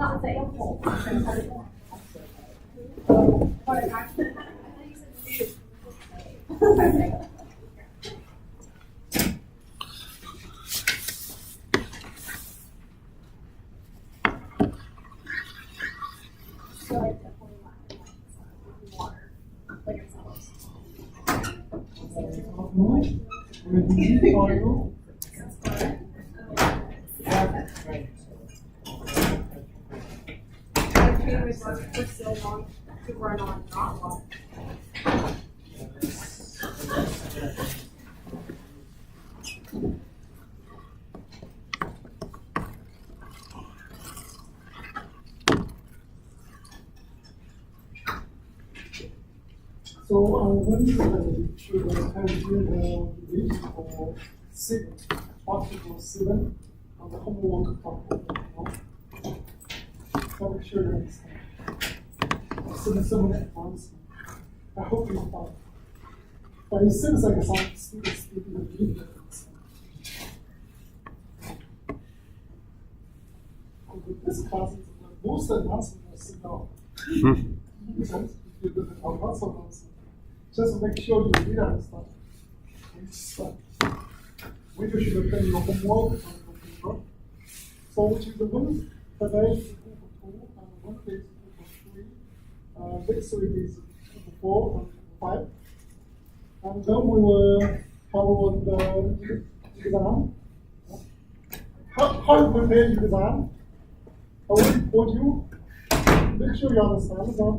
For so long to run on not water. So when children can do the reach for 7, article 7 of the homework topic. So make sure you understand. 7 advancement. I hope you find. But it seems like some students didn't read it. This class is the most advanced sit down. Makes sense? If you look at lots of those. Just make sure you read and stuff. When you should have your homework on your paper. So which is the one today is group 2 and one day is group 3. Next week is group 4 and group 5. And then we will have the exam. How you prepare the exam? I will told you. Make sure you understand that.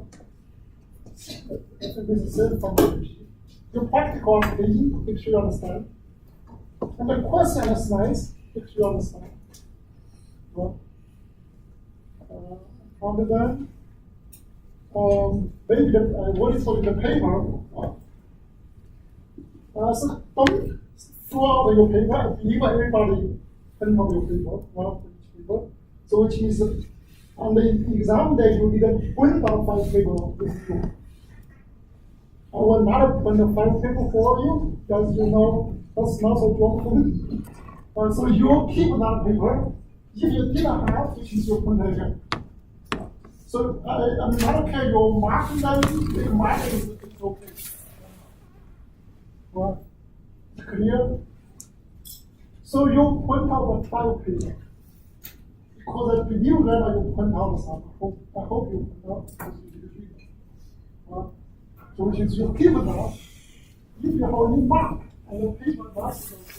This is the foundation. Your practical application, make sure you understand. And the question is nice, make sure you understand. Well, and then, maybe what is for the paper? So don't throw out your paper, leave everybody can have your paper, one of each paper. So which means on the exam day you didn't print out 5 paper with you. I will not print the 5 paper for you, because you know that's not so job for me. So you keep that paper. If you didn't have, which is your print again. So I'm not okay, your marking them, the marking is okay. Well, clear? So you print out the 5 paper. Because I believe that you print out some. I hope you print out because you did it. So which is you keep it now. If you have any mark and the paper that's okay.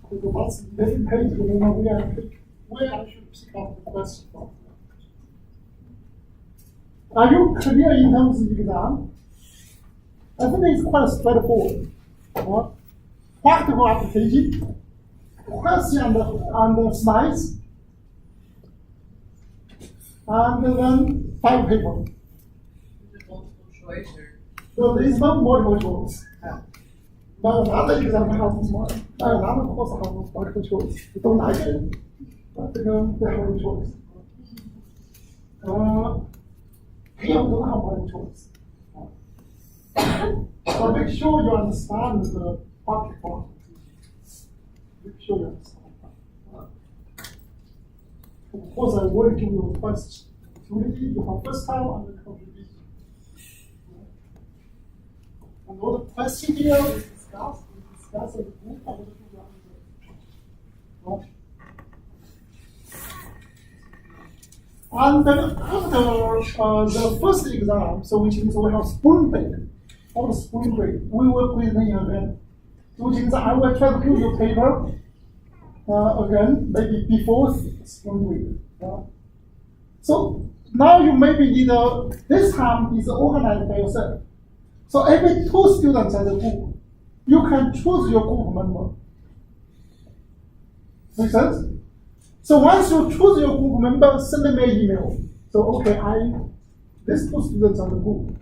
Because that's every page, you know where I should pick up the question from. Are you clear in terms of the exam? I think it's quite straightforward. Practical application. Question on the slides, and then 5 paper. Is it multiple choice or? So there is no multiple choice. But another exam has more. Another course has multiple choice. You don't like it, but they have a choice. Here we don't have multiple choice. So make sure you understand the practical. Make sure you understand. Of course, I will give you the first opportunity. You have first time and the contribution. And all the questions here we discuss as a group. I will do that. And then after the first exam, so which means we have spring break. After spring break, we will present again. Which means I will try to give you paper again, maybe before spring break. So now you maybe need this time is organized by yourself. So every 2 students as a group, you can choose your group member. Make sense? So once you choose your group member, send them an email. So okay, these 2 students are the group.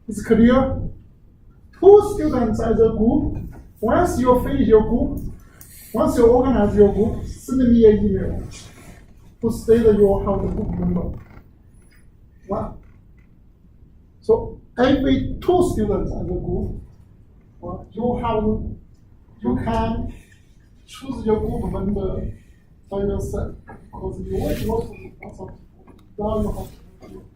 It's clear? 2 students as a group. Once you finish your group, once you organize your group, send me an email to say that you have the group member. What? So every 2 students as a group, you can choose your group member by yourself because you always work with lots of people. Now you have to do it.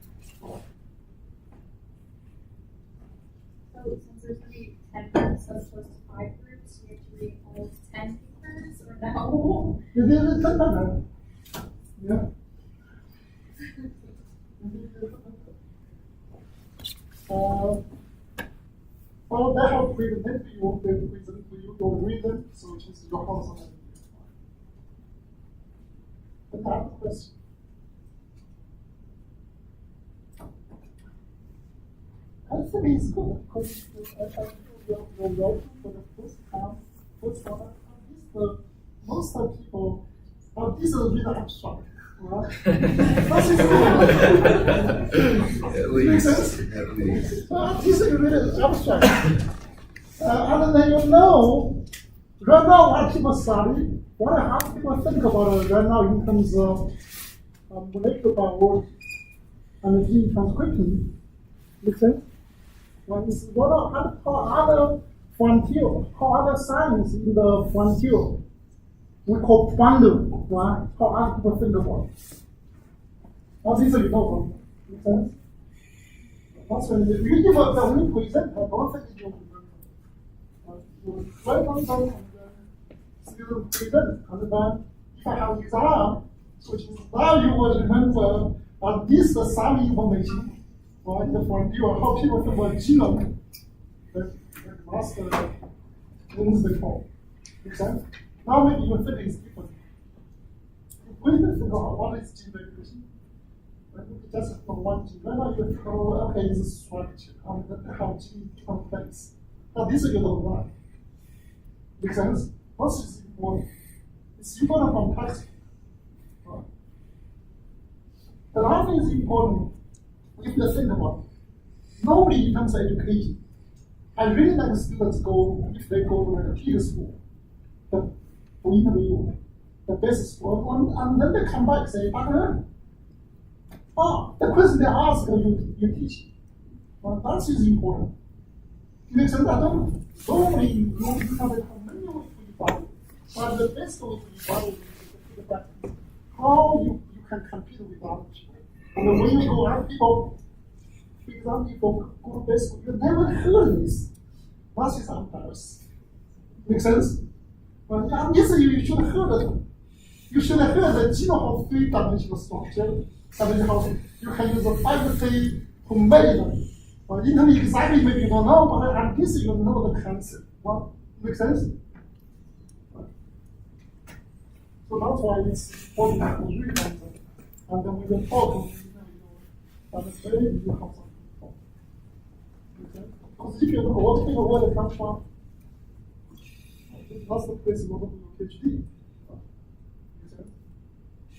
So since there's gonna be 10 groups as opposed to 5 groups, you have to read all 10 papers or no? You did it, yeah. Well, they have presented to you, they present to you your reason, so it is your house. Another question. I think it's good because I think you're welcome for the first time, first one. At least most of people, this is really abstract. Right? This is At Makes least, sense? at least. This is really abstract. And then right now what people study, how people think about it right now in terms of molecular biology and gene transcription. Makes sense? Well, it's how other frontier, how other science in the frontier, we call bundle, right? How other people think about it. All these are important. Makes sense? That's when you give a the only present, I don't think you will write on them and then still present. And then if I have exam, so now you will remember that this is some information. Or in the frontier, how people think about genome, the master wins the call. Makes sense? Now maybe your thinking is different. We need to figure out what is gene regulation. Just from one gene. Right now you think, oh, okay, this is structure, and how gene complex. Now this is your one. Makes sense? What is important? It's important from text. Right? Another thing is important. If you think about it, normally in terms of education, I really like students go, if they go to like a peer school, the interview, the best school, and then they come back and say, the question they ask you teach. Well, that is important. It makes sense. I don't normally you have a many ways to evaluate, but the best way to evaluate is to practice how you can compete with other people. And when you go ask people, for example, people go to best school, you never heard this. What is embarrassing? Make sense? Well, yes, you should have heard it. You should have heard the genome of three-dimensional structure, and how you can use a 5C to measure them. Well, in terms of exactly, maybe you don't know, but at least you know the concept. Well, make sense? So that's why it's important to read them. And then we can talk and it's very easy to have something to talk. Because if you know what people where they come from, that's the place you go to your PhD.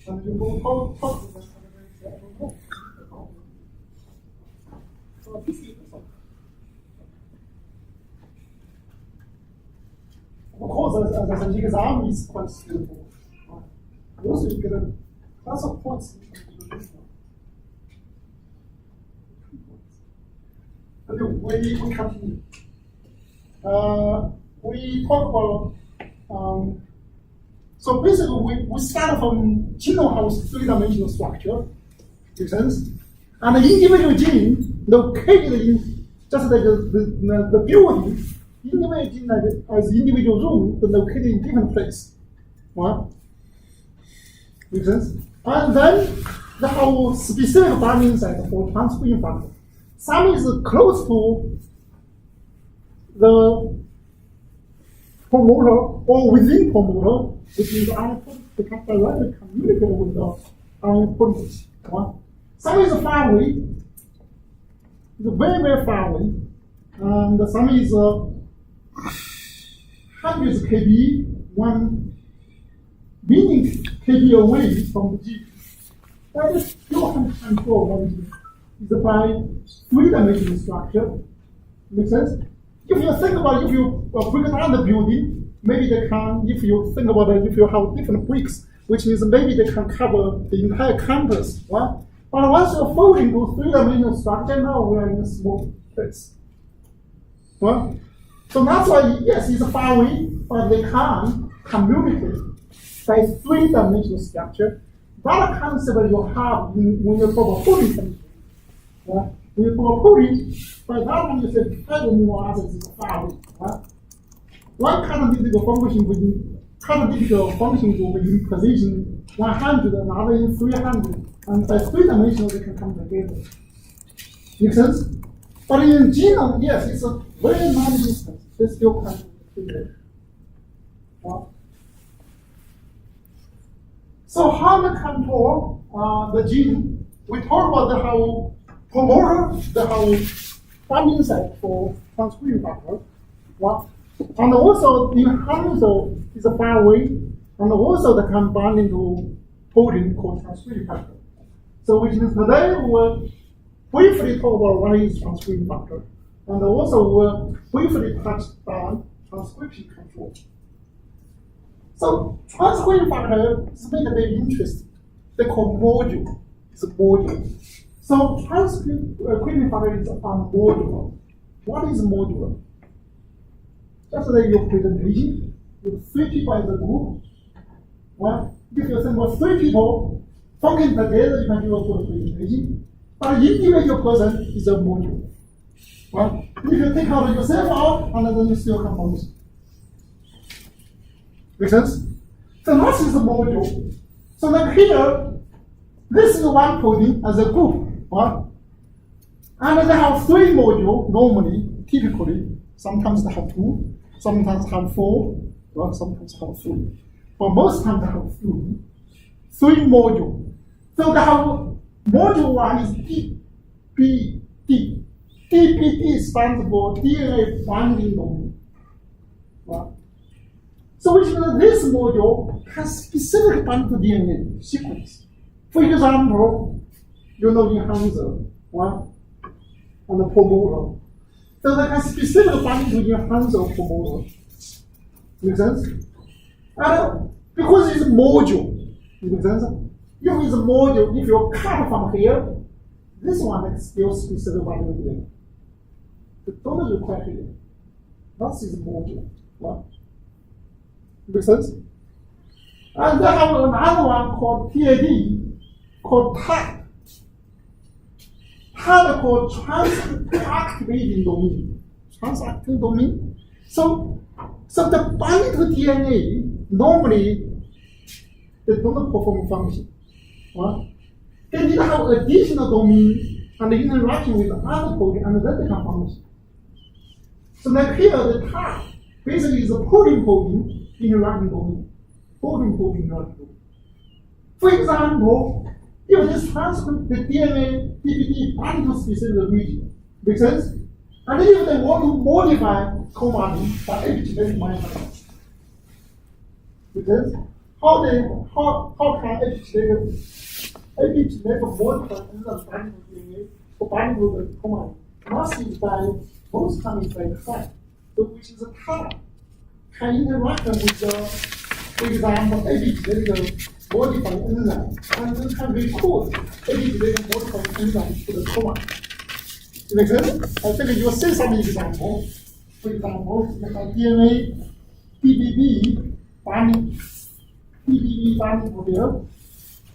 And you go talk to them and then say, I don't know. So this is the song. Of course, as an exam is quite simple. Also, you get a class of points. Okay, we continue. We talk about, so basically we start from genome has three-dimensional structure, makes sense? And the individual gene located in, just like the building, individual gene like, as individual room, but located in different place, right? Makes sense? And then they have specific binding site for transcription factor. Some is close to the promoter or within promoter, which is they can directly communicate with the protein. Some is far away, it's very, very far away, and some is hundreds kb, 1 million kb away from the gene. But it's still can control what it is. It's by three-dimensional structure. Makes sense? If you think about if you break down the building, maybe they can, if you think about it, if you have different bricks, which means maybe they can cover the entire campus, right? But once you're folding to three-dimensional structure, now we're in a small place. Right? So that's why, yes, it's far away, but they can communicate by three-dimensional structure. That concept you have when you talk about protein chemistry. Right? When you talk about protein, by that time you say five amino acids is far away. Right? One catalytical function will be position 100, another in 300, and by three-dimensional they can come together. Make sense? But in genome, yes, it's a very non-distance. They still can't together. So how to control the gene? We talk about the how promoter, the how binding site for transcription factor. And also in Hanzo is a far away, and also the can bind into protein called transcription factor. So which means today we will briefly talk about what is transcription factor, and also we'll briefly touch on transcription control. So transcription factor is made very interesting. They call module. It's a module. So transcription factor is a module. What is modular? Just like your presentation, with 3 people in the group. Well, if you think about 3 people talking together, you can do a good presentation. But individual person is a module. Well, if you take out yourself out, and then you still can focus. Make sense? So that is a module. So then here, this is one protein as a group. Right? And they have 3 modules normally, typically. Sometimes they have 2, sometimes have 4, well, sometimes have 3. But most times they have 3 modules. So they have module 1 is DPD. DPD stands for DNA binding domain. Right? So which means this module can specifically bind to DNA sequence. For example, you know in Hanzo, right? And the promoter. So they can specifically bind to your Hanzo promoter. Make sense? And because it's a module, make sense? If it's a module, if you cut from here, this one is still specific bind to DNA. But don't require here. That is a module. Right? Make sense? And they have another one called TAD, called TAD. TAD called trans-activating domain. Trans-activating domain. So the binding to DNA, normally, they don't perform function. Right? They need to have additional domain and the interaction with other protein, and then they can function. So like here, the TAD basically is a protein interacting domain. Protein interacting domain. For example, if this transcript, the DNA, DPD, bind to specific region, make sense? And if they want to modify chromatin by epigenetic modifiers, make sense? How can epigenetic modify enzyme bind to DNA or bind to the chromatin? Must be by most times by the TAD, so which is a TAD. Can interact with the, for example, epigenetic modified enzyme, and then can record epigenetic modified enzyme to the chromatin. It makes sense? I think you will see some example. For example, you have DNA, PBB binding to here.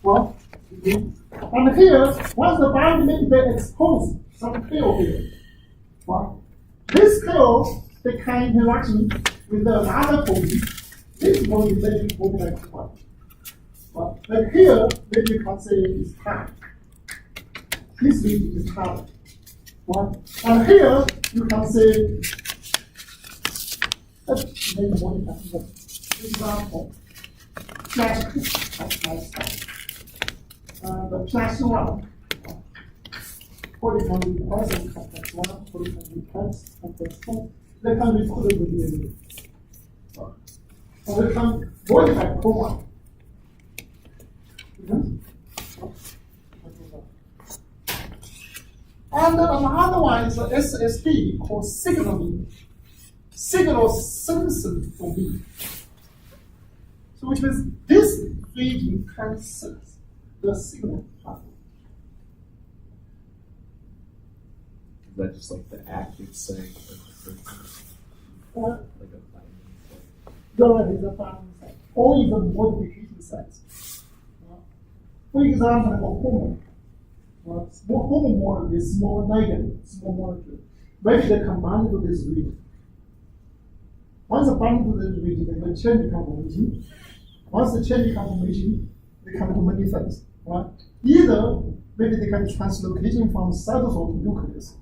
Well, and here, once the binding maybe they expose some tail here. Well, this tail, they can interaction with another protein. This protein may be modified to one. But like here, maybe you can say it's TAD. This region is TAD. And here, you can say, let's make a modification. For example, flash 2, that's my style. The flash 1. Polygon with also complex 1, polygon with complex 2. They can be put with DNA. So they can modify chroma. And another one is the SSD called signal sensing domain. So which means this region can sense the signal pattern. Is that just like the active site of the protein? Like a binding site? No, it is a binding site. or is the modification sites. For example, a hormone. Small hormone molecule is small ligand, small molecule. Maybe they combine to this region. Once they bind to this region, they will change conformation. Once they change conformation, they come to many things. Right? Either maybe they can translocation from cytosol to nucleus.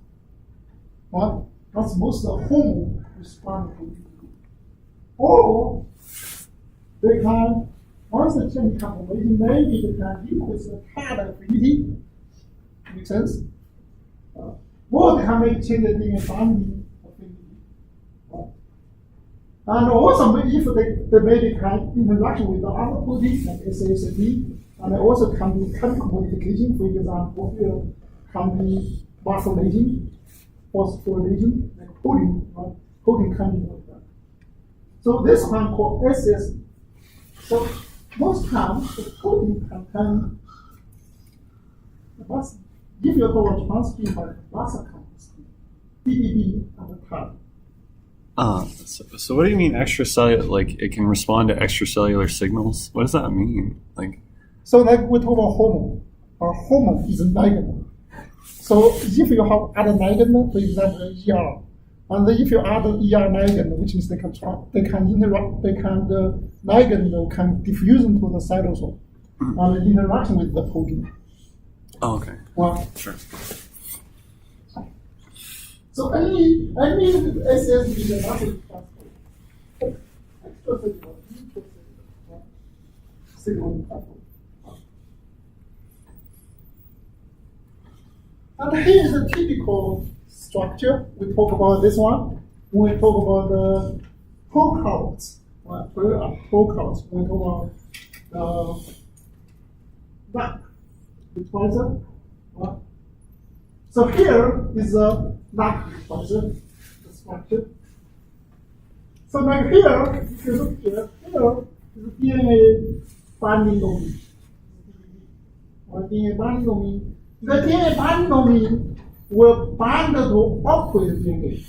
Right? That's most of the hormone respond to. Or they can, once they change conformation, maybe they can increase the target affinity. Makes sense? Or they can make change the DNA binding affinity. And also, if they maybe can interaction with the other proteins like SASP, and they also can be chemical modification, for example, here can be vasodilation, phosphorylation, and protein, right? Protein can be like that. So this one called SS. So most times the protein contain the bus. If you go to transcript by Basa comes, BBB and the type. So what do you mean extracellular? Like it can respond to extracellular signals? What does that mean? Like, so like we talk about hormone. A hormone is a ligand. So if you have other ligand, for example, ER, and if you add ER ligand, which means the ligand can diffuse into the cytosol and interaction with the protein. oh, okay, Well, sure. so any SS is a massive transport. Extracellular, intracellular, signal transport. And here is a typical structure. We talk about this one. When we talk about the prokaryotes, prokaryotes. When we talk about the duck, the twicer. So here is a duck twicer, the structure. So like here, if you look here, here is the DNA binding domain. DNA binding domain. The DNA binding domain will bind to opposite DNA.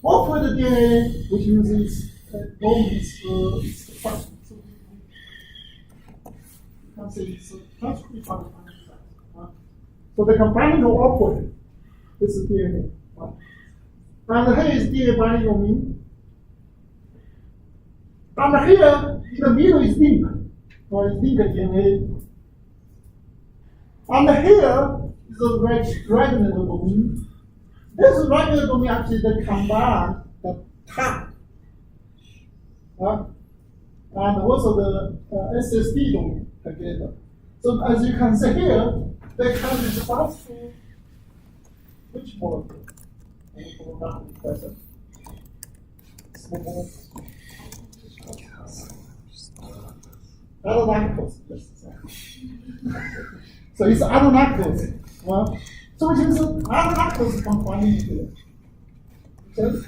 Opposite DNA, which means it's the first. So you can say it's a transcript function. So they can bind to opposite. This is DNA. And here is DNA binding domain. And here in the middle is link, or is link DNA. And here is a regular domain. This regular domain actually they combine the tag and also the SSD domain together. So as you can see here, they can respond to which molecule? Adenochrome. So it's adenochrome. Well, so which is adenochrome combining here. Okay?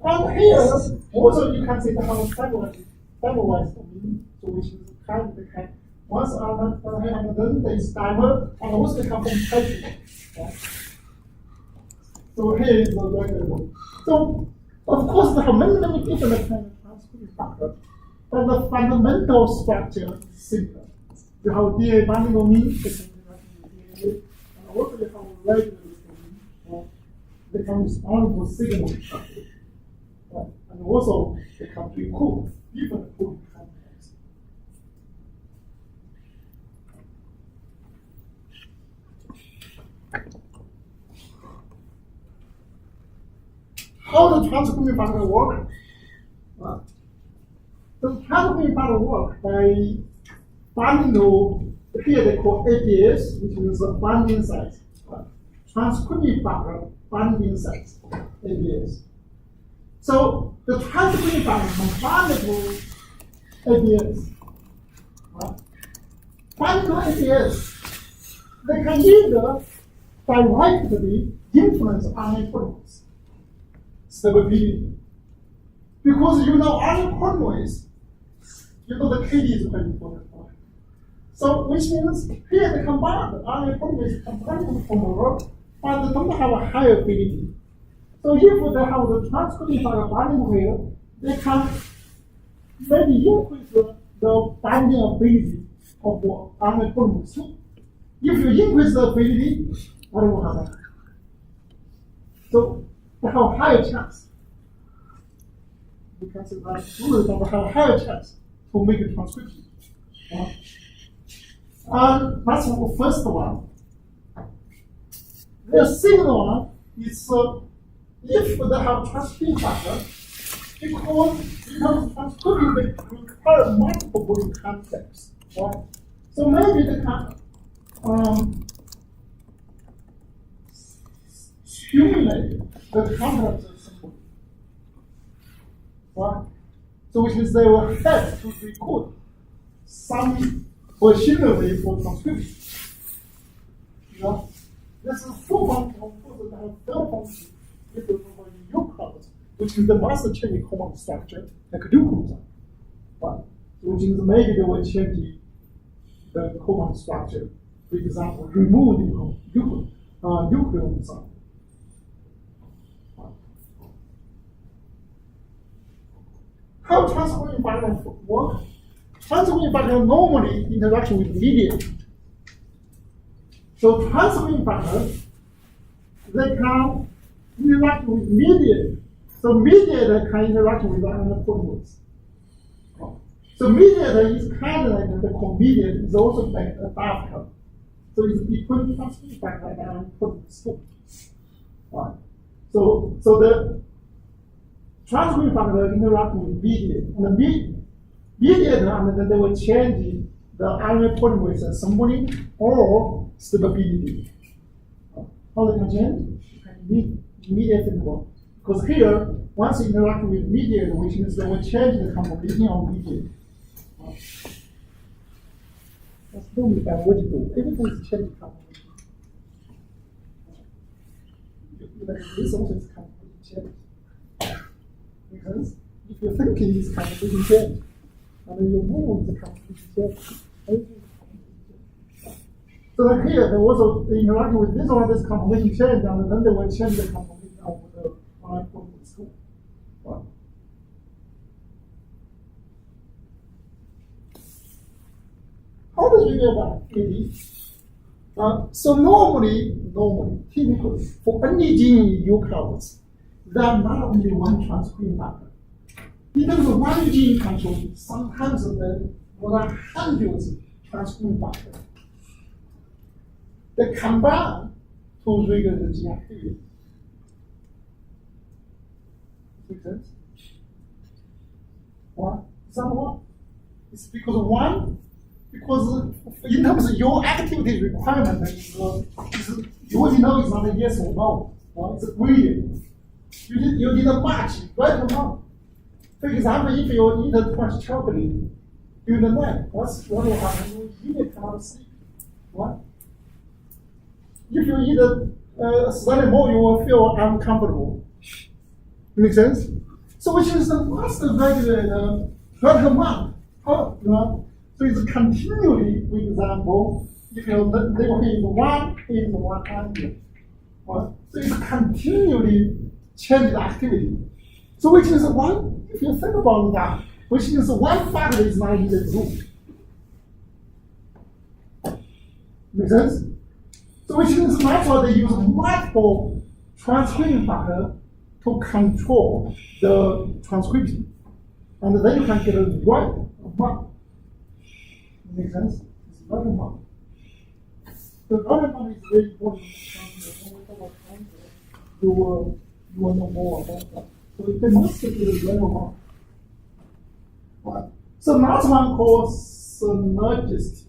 And here, also you can see the how stabilized domain, so which is kind of the kind. Once adenochrome and then there is dimer, and also they come from tetramer. Yeah? So here is the regular one. So of course there are many different kind of transcription factors, but the fundamental structure is simple. You have DNA binding domain, they can interact with DNA, and also you have a regular domain, they can respond to signal structure. And also they can recruit different protein compounds. How the transcription factor work? The transcription factor work by binding to, here they call APS, which means the binding site. Transcription factor binding site, APS. So the transcription factor can bind to APS. Binding to APS, they can either directly influence RNA polymers stability. Because you know RNA polymers, you know the KD is very important. So which means here they combine the RNA polymers combine with polymer, but they don't have a high affinity. So if they have the transcription factor binding here, they can maybe increase the binding ability of RNA polymers too. If you increase the affinity, what will happen? So they have a higher chance. We can say that fluid have a higher chance to make a transcription. And that's the first one. The second one is if they have transcription factor, because transcription they require multiple body concepts, right? So maybe they can stimulate the complex assembly, right? So which means they will have to record some machinery for transcription. You know, this is full function, of course, they have third function if you remember in eukaryotes, which is the master changing command structure, like glucose. Right? Which means maybe they will change the command structure. For example, remove nucleotides. How transport environment work? Transport environment normally interaction with media. So transport environment, they can interact with media. So mediator can interact with other polymers. So mediator is kind of like the co-mediator is also like a diaphragm. So it's between transcription factor and polymers too. Right. So the transcription factor interact with mediator. And the mediator, and then they will change the RNA polymerase assembly or stability. How they can change? You can mediate it more. Because here, once you interact with mediator, which means they will change the composition of mediator. That's normally biological. Everything is changing composition. This also is composition change. Because if you're thinking is composition change, and then you move the composition change. So then here, they also interact with this one, this composition change, and then they will change the composition of the polymers too. Right. How do you get that? Maybe. So normally, typically, for any gene in eukaryotes, there are not only one transcription factor. Even the one gene control, sometimes there are hundreds of transcription factors. They combine to trigger the gene activity. Make sense? What? Is that what? It's because in terms of your activity requirement, you already know it's not a yes or no. Well, it's a gradient. You need a match, right or wrong. For example, if you eat too much chocolate during the night, what will happen? You immediately cannot sleep. What? If you eat slightly more, you will feel uncomfortable. Make sense? So which is the master value right amount. How, you know? So it's continually, for example, if you label here is 100. Right? So it's continually change the activity. So which is one, if you think about that, which means one factor is not in the group. Make sense? So which means that's why they use multiple transcription factors to control the transcription. And then you can get a right amount. Make sense? It's right amount. The right amount is very important. You will know more about that. So they must be the right amount. Right. So last one called synergistic.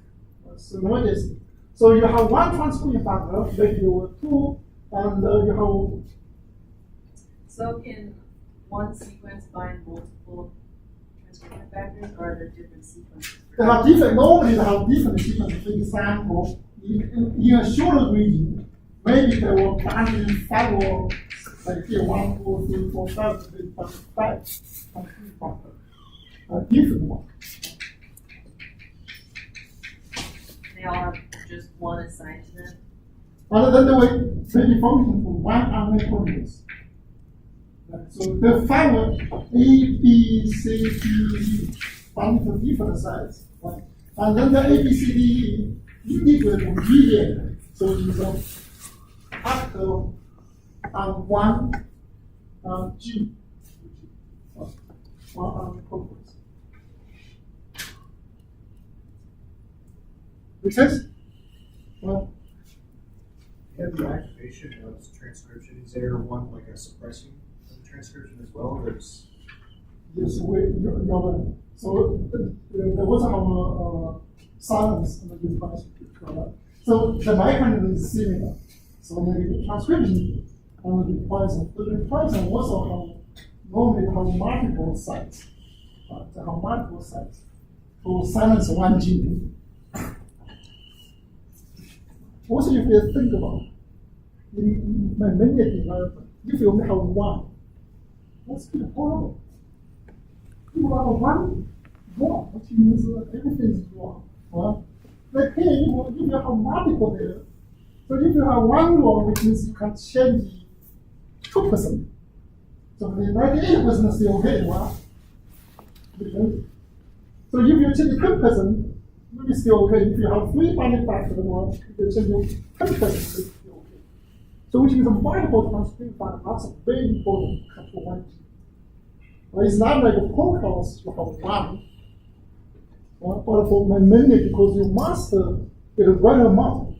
Synergistic. So you have one transcription factor, maybe you have two, and you have. So can one sequence bind multiple transcription factors, or are there different sequences? They have different. Normally, they have different sequences. For example, in a shorter region, maybe they will bind in 5 or like here 1, 2, 3, 4, 5, 5 transcription factors. Different one. They all have just one assigned to them. And then they will maybe function for one RNA polymerase. So the final A, B, C, D, E, bound to different sides, right? And then the A, B, C, D, E individual mediate, so it's active on one G, one purpose. Make sense? Well, And the activation of transcription, is there one like a suppressing of the transcription as well, or is? yes, you're so there was our silence and the device. So the mechanism is similar. So the transcription and the reprisal also normally have multiple sites. They have multiple sites to silence one gene. Also, if you think about in my many development, if you only have one, that's pretty horrible. You have one wrong, which means everything is wrong. Right? Like here, if you have multiple there, so if you have one wrong, which means you can change 2%. So the 98% is still okay, right? So if you change 10%, maybe still okay. If you have 3 binding factors, well, if you change 10%, it's still okay. So which means multiple transcription factors are very important to control one gene. It's not like a podcast you have one. But for many, because you must get the right amount.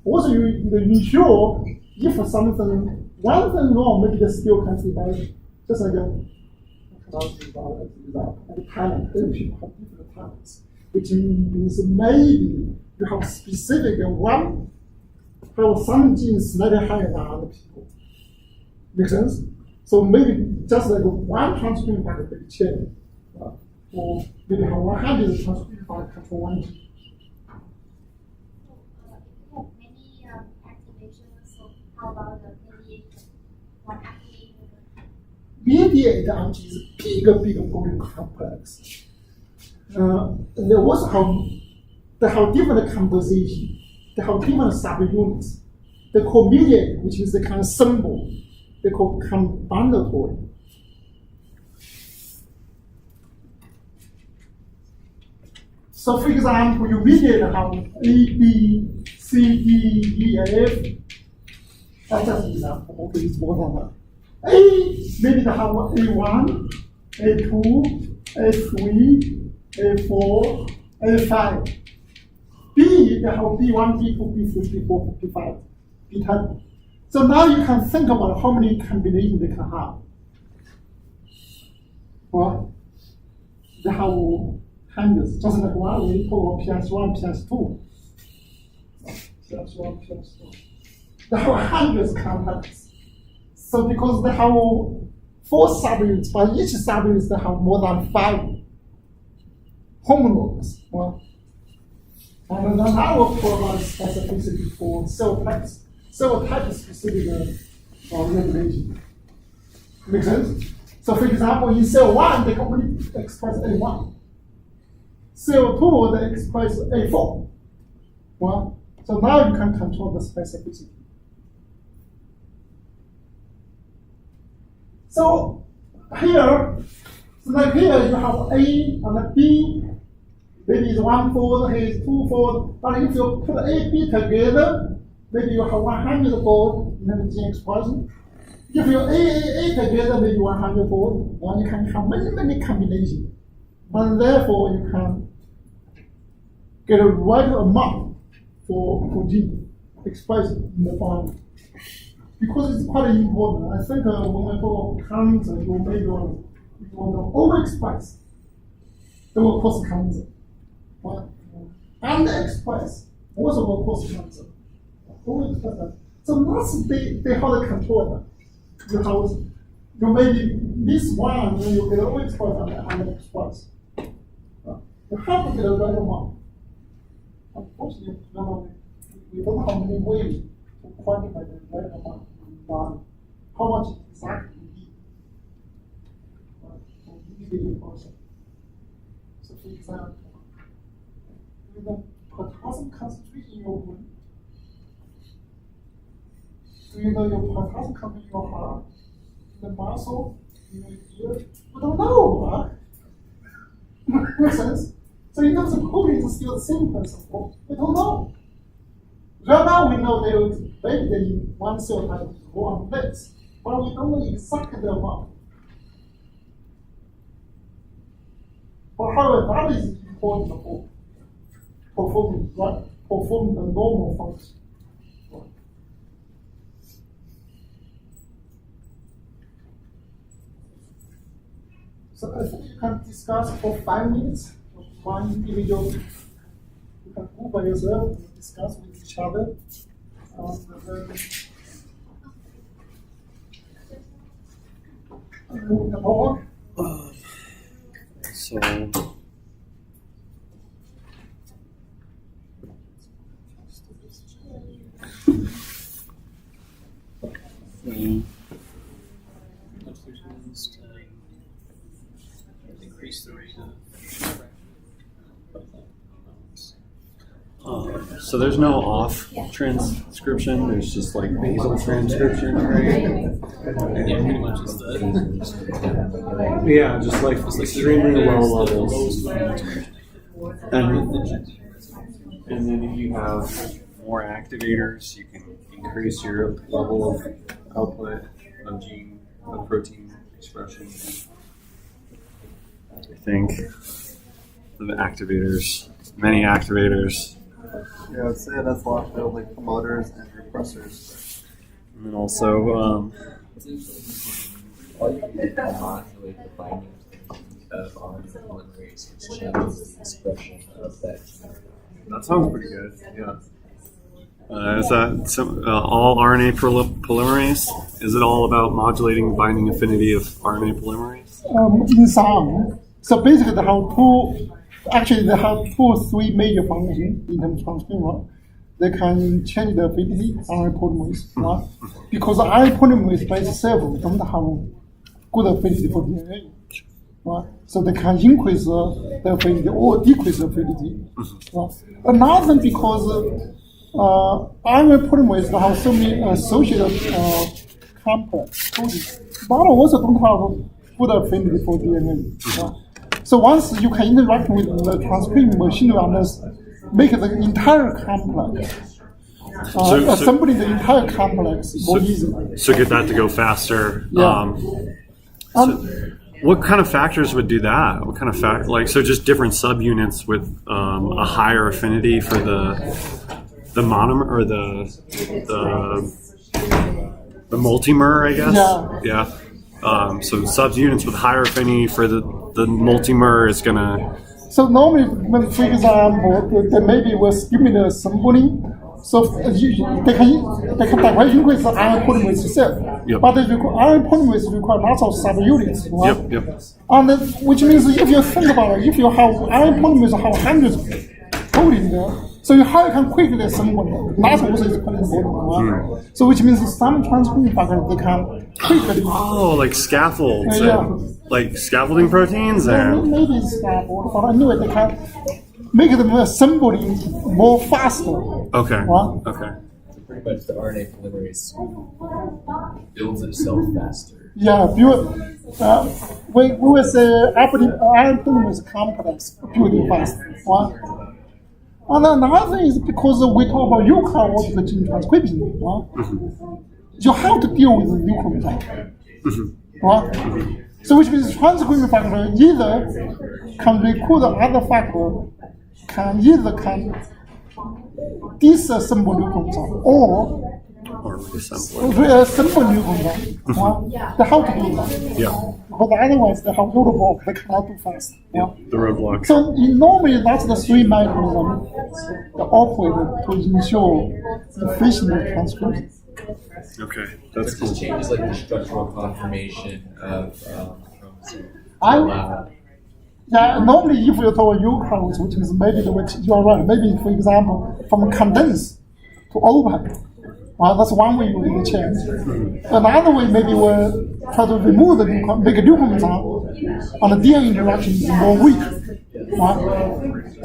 Also, you ensure if something, one thing wrong, maybe the skill can survive. Just like talent, people have different talents, which means maybe you have specific one, have some genes slightly higher than other people. Make sense? So maybe just like one transcription factor could change, or maybe have 100 transcription factors control one gene. So if you have many activations, so how about the mediation? One activation? Mediate is big going complex. They also have different composition. They have different subunits. They call mediate, which is the kind of symbol. They call combinatory. So, for example, you mediate have A, B, C, D, E, F. That's just an example. Okay, it's more than that. A, maybe they have A1, A2, A3, A4, A5. B, they have B1, B2, B3, B4, B5, B10. So now you can think about how many combinations they can have. Well, they have hundreds, just like one we call PS1, PS2. PS1, PS2. They have hundreds of contacts. So because they have 4 subunits, but each subunit they have more than 5 homologs. Well, and then I will provide specificity for cell types. Cell type specific regulation. Make sense? So for example, in cell 1, they only express A1. Cell 2, they express A4. Well, so now you can control the specificity. So here, like here you have A and B. Maybe it's 1-fold, here is 2-fold. But if you put A, B together, maybe you have 100-fold in the gene expression. If you A together, maybe 100-fold. Or you can have many combinations. And therefore, you can get a right amount for gene expression in the body. Because it's quite important. I think when we talk about cancer, you may want to overexpress. That will cause cancer. But underexpress also will cause cancer. Overexpress that. So once they have to control that. You maybe this one, when you get overexpress and underexpress. You have to get a right amount. Unfortunately, we don't have many ways to quantify the right amount in the body. How much exactly you need for individual person. So for example, with the potassium concentration in your blood, do you know your potassium content in your heart? the muscle, here. We don't know, Makes sense? So in terms of protein, it's still the same principle. We don't know. Right now we know there is maybe in one cell type go on this, but we don't know exactly the amount. But however, that is important for performing the normal function. So I think you can discuss for 5 minutes. One individual, you can go by yourself and discuss with each other. Move them on. So. Increase the rate So there's no off transcription. There's just like basal transcription, right? yeah, pretty much is the Yeah, just like extremely low levels. And then if you have more activators, you can increase your level of output of gene, of protein expression. I think the activators, many activators. Yeah, I'd say that's a lot of like promoters and repressors. And then also, All you can do to modulate the binding of RNA polymerase, which changes the expression of that gene. that sounds pretty good. Yeah. Is that all RNA polymerase? Is it all about modulating the binding affinity of RNA polymerase? In some. So basically, they have two or three major functions in terms of transcription. They can change the affinity RNA polymerase, right? Because RNA polymerase by itself don't have good affinity for DNA, right? So they can increase the affinity or decrease the affinity. Right? Another thing, because RNA polymerase have so many associated complex proteins, but also don't have good affinity for DNA. Right? So once you can interact with the transcription machinery and make the entire complex, assembling the entire complex more easily. So get that to go faster. Yeah. What kind of factors would do that? What kind of so just different subunits with a higher affinity for the monomer or the multimer, I guess. Yeah. So subunits with higher affinity for the multimer is gonna. So normally, when, for example, they maybe will stimulate assembly. So they can directly increase the RNA polymerase itself. Yep. But the RNA polymerase require lots of subunits, right? Yep. And which means if you think about it, if you have RNA polymerase have hundreds of proteins there, so how you can quickly assemble them. That's also is quite important, right? So which means some transcription factors they can quickly. Oh, like scaffolds, Yeah. like scaffolding proteins, and Maybe it's scaffold, but anyway, they can make them assembling more faster. okay. Right? Okay. So pretty much the RNA polymerase builds itself faster. Yeah, we will say RNA polymerase complex building fast. Right? And another thing is because we talk about eukaryotic gene transcription, right? You have to deal with the nucleotide, right? So which means transcription factor either can recruit other factor, can disassemble nucleotide or reassemble nucleotide. Right? They have to do that. Yeah. Because otherwise they have roadblock, they cannot do fast. Right? The roadblock. So normally that's the three mechanisms that operate to ensure efficient transcription. Okay, But that's this cool. changes like the structural conformation of chromosome. Yeah, normally if you talk eukaryotes, which means maybe you are right. Maybe for example, from condense to open. That's one way you will change. Another way maybe we'll try to remove make a nucleotide, and the DNA interaction is more weak. Right?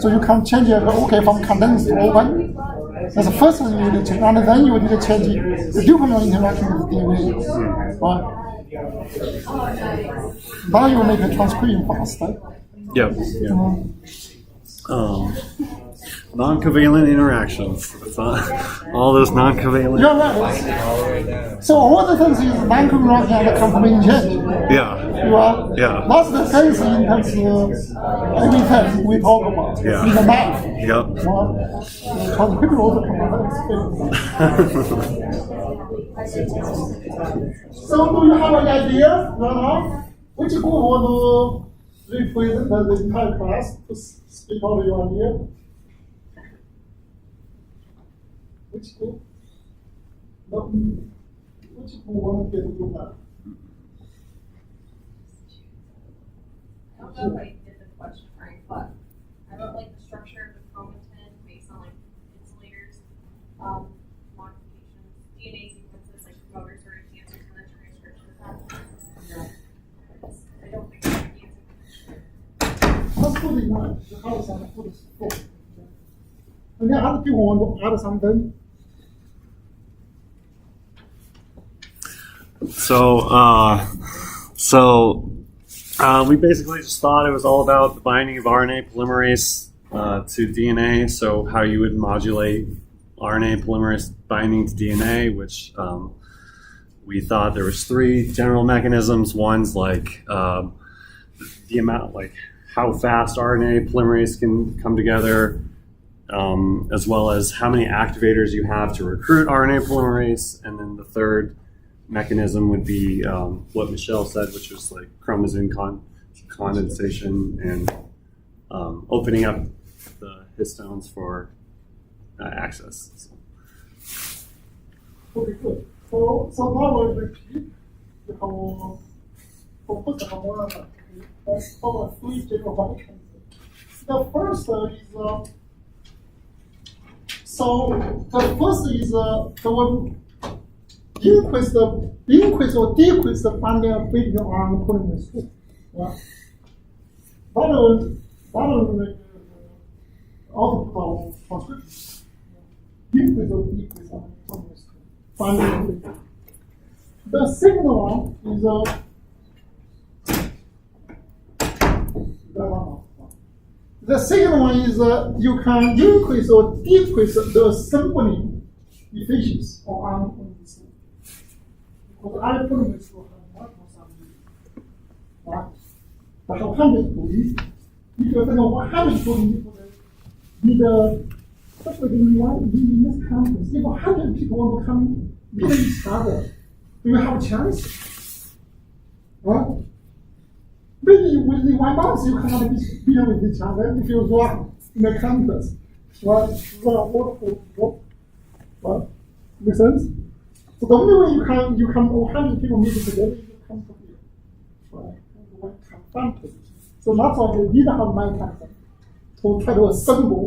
So you can change it, from condensed to open. That's the first thing you need to change, and then you need to change the nucleotide interaction with DNA. Right? Now you make a transcription faster. Yep. Non-covalent interactions. It's all those non-covalent. You're right. So all the things is non-covalent and conforming change. Yeah. You are. Yeah. That's the case in terms of every time we talk about Yeah. in the math. Yep. Well, transcription also So do you have an idea right now which group want to represent the entire class to speak out your idea? Which group? No. Which group want to get to do that? I don't know if I did the question right, but I wrote like the structure of the chromatin based on like insulators, modifications, DNA sequences like promoters or enhancers and then transcription pathways. I don't think that's the answer. That's good enough. The house and the food is full. And then other people want to add something. We basically just thought it was all about the binding of RNA polymerase to DNA. So how you would modulate RNA polymerase binding to DNA, which we thought there was 3 general mechanisms. One's like the amount, like how fast RNA polymerase can come together, as well as how many activators you have to recruit RNA polymerase, and then the third mechanism would be what Michelle said, which was like chromosome condensation and opening up the histones for access. Okay, good. So now we'll repeat the whole focus on one another. Let's talk about 3 general functions. The first is so the first is the one increase or decrease the binding ability on polymerase 2. Yeah. That will make output of transcription. Increase or decrease on polymerase 2 binding ability. The second one is the second one is you can increase or decrease the assembly efficiency of RNA polymerase. Because RNA polymerase will have multiple subunits, right? But 100 proteins, if you think of 100 proteins, especially in this conference, if 100 people want to come meet each other, do you have a chance? Right? Maybe within 1 month you cannot be meeting with each other if you work in a campus. Right? Right? Make sense? So the only way you can 100 people meet together, you come to here. Right? And confront it. So that's why we need to have mechanism to try to assemble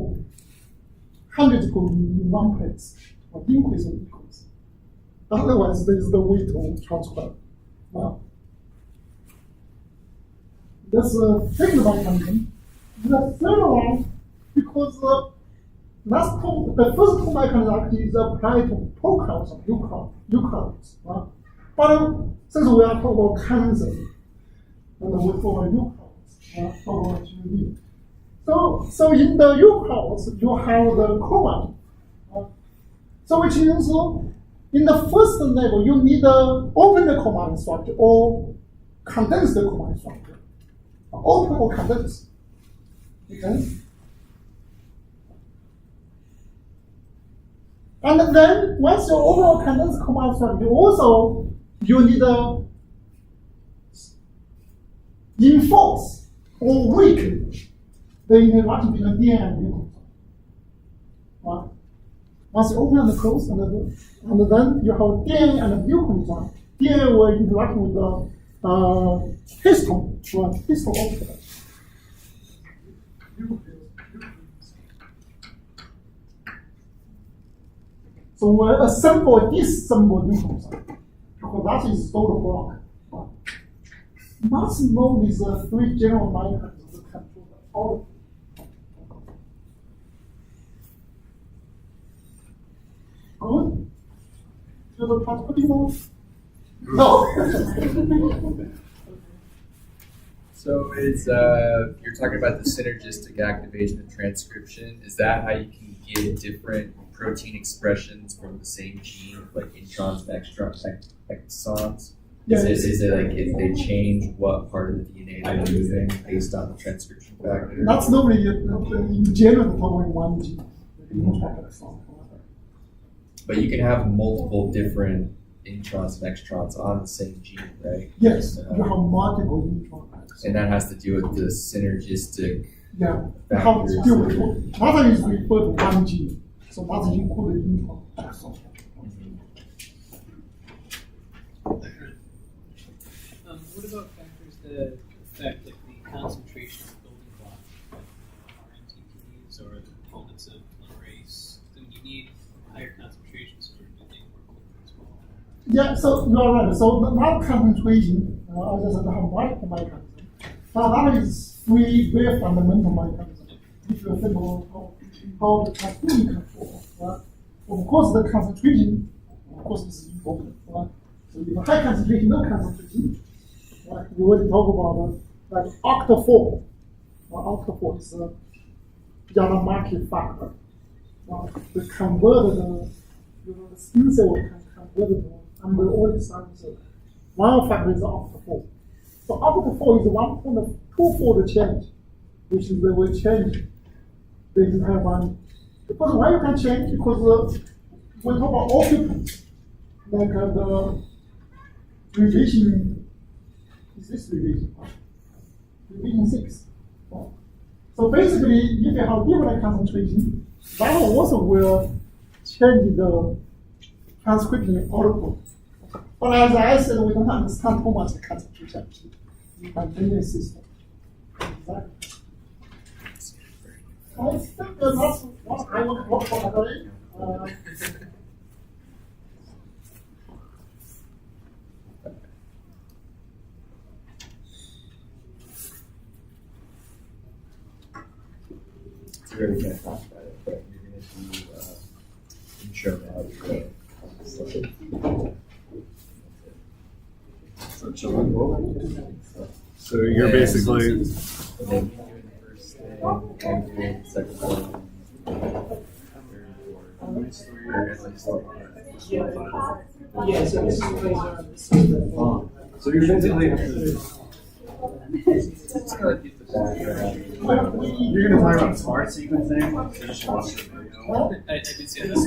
hundreds of proteins in one place, or increase or decrease. Otherwise, this is the way to transfer. Wow. That's the second mechanism. The third one, because the first 2 mechanisms actually is applied to prokaryotes and eukaryotes. Right? But since we are talking about cancer, and we talk about eukaryotes, talk about GD. So in the eukaryotes, you have the chromatin. So which means in the first level, you need to open the chromatin structure or condense the chromatin structure. Open or condense. Okay? And then once you open or condense chromatin structure, you need to enforce or weaken the interaction between DNA and nucleus. Right? Once you open and close, and then you have DNA and nucleus. DNA will interact with the histone, right? Histone oxidase. So we assemble or disassemble nucleus because that is stored block. Right? Much known is the 3 general mechanisms to control the output. Good. So the transcription No. So you're talking about the synergistic activation of transcription. Is that how you can get different protein expressions from the same gene, like introns and exons? Is it like if they change what part of the DNA they're moving based on the transcription factor? That's normally in general only one gene. But you can have multiple different introns and extrons on the same gene, right? Yes, you have multiple neutrons. And that has to do with the synergistic Yeah, you have to deal with that is referred to one gene. So that's included intron exon. What about factors that affect like the concentration of building blocks, like RNTPs or the components of polymerase? Do you need higher concentrations or do they work with as well? Yeah, so you are right. So that concentration, I just said how molecular mechanism. Now that is three very fundamental mechanisms. If you think about how the transcription control, right? Of course, the concentration, of course, is important, right? So if you have high concentration, no concentration, right? We already talk about like octa-4. Octa-4 is a Yarmaki factor. The converted, the skin cell can convert it, and we already started to. One factor is octa-4. So octa-4 is 1.2-fold change, which is the way change they have one. Because why you can change? Because we talk about occupants, like the revision, is this revision? Revision 6. So basically, if you have different concentration, that also will change the transcription output. But as I said, we don't understand too much the concentration in the linear system. Exactly. I think that's what I would work for today. So you're already going to talk about it, but you're going to do intro now. So you're basically, And then you do the first thing, and do the second one. Yeah, so this is the so you're basically, It's kind of like the background. you're gonna talk about smart sequencing, finish watching the video. I did see that.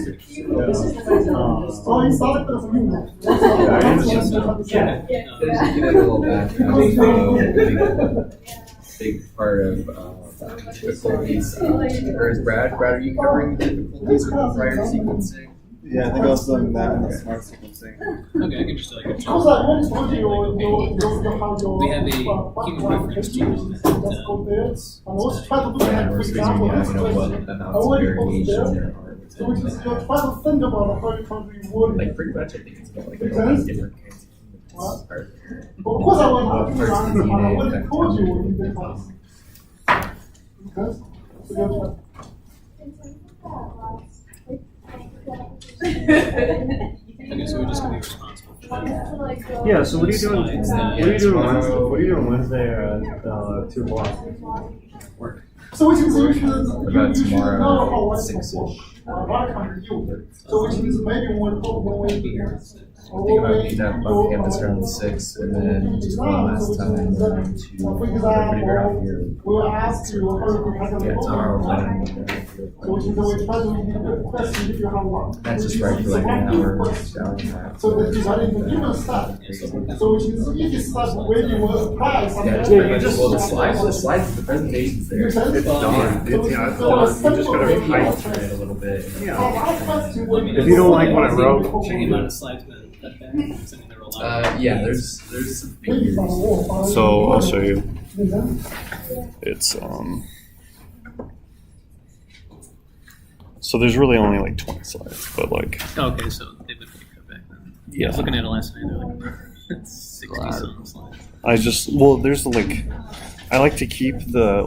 So you started with a few. Yeah. There's you know, a little background, big part of difficulties. Or is Brad, are you covering the difficulties of prior sequencing? Yeah, I think I was doing that in the smart sequencing. Okay, I can just like a Because I always told you, how your. We have a human reference gene Just go there. And also try to do Yeah, that, we're for speaking, example, yeah, this you know, what question. amounts I of already posted variation there. there are So which is within you're that. trying to think about how you can reward Like it. pretty much, I think it's about like Makes 8 sense? different kinds of What? parts are there. But of course, I What want to parts of the I DNA already affect told you how in the you class. Okay? So you have to. Okay, so we're just gonna be responsible for that. Yeah, so what are you doing, Slides, what are you doing Wednesday, what are you doing Wednesday at 2 o'clock? So which means you should, About you should tomorrow, know how what's 6-ish. what can review. So which means maybe when we I think about being up on campus around 6, and then just one last time around 2. For Pretty example, around here. we'll ask you how you can Yeah, tomorrow right? then. So which means we try to give you a question if you have one. That's just Which right is for like an one big hour, question. hour and a half. So that you are in the given step. So which means if you start where you will apply something. Yeah, you just- well, the slides, the presentation's there. You said It's done, it's, yeah, it's done, you just gotta Maybe type. alter it a little bit. If you don't like what I wrote, Check the amount of slides been cut back. I mean, there were a lot. Yeah, there's some figures. so I'll show you. It's so there's really only like 20 slides, but like Okay, so they've been pretty cut back then. Yeah, I was looking at it last night. They're like 60 some slides. I just, well, there's like, I like to keep the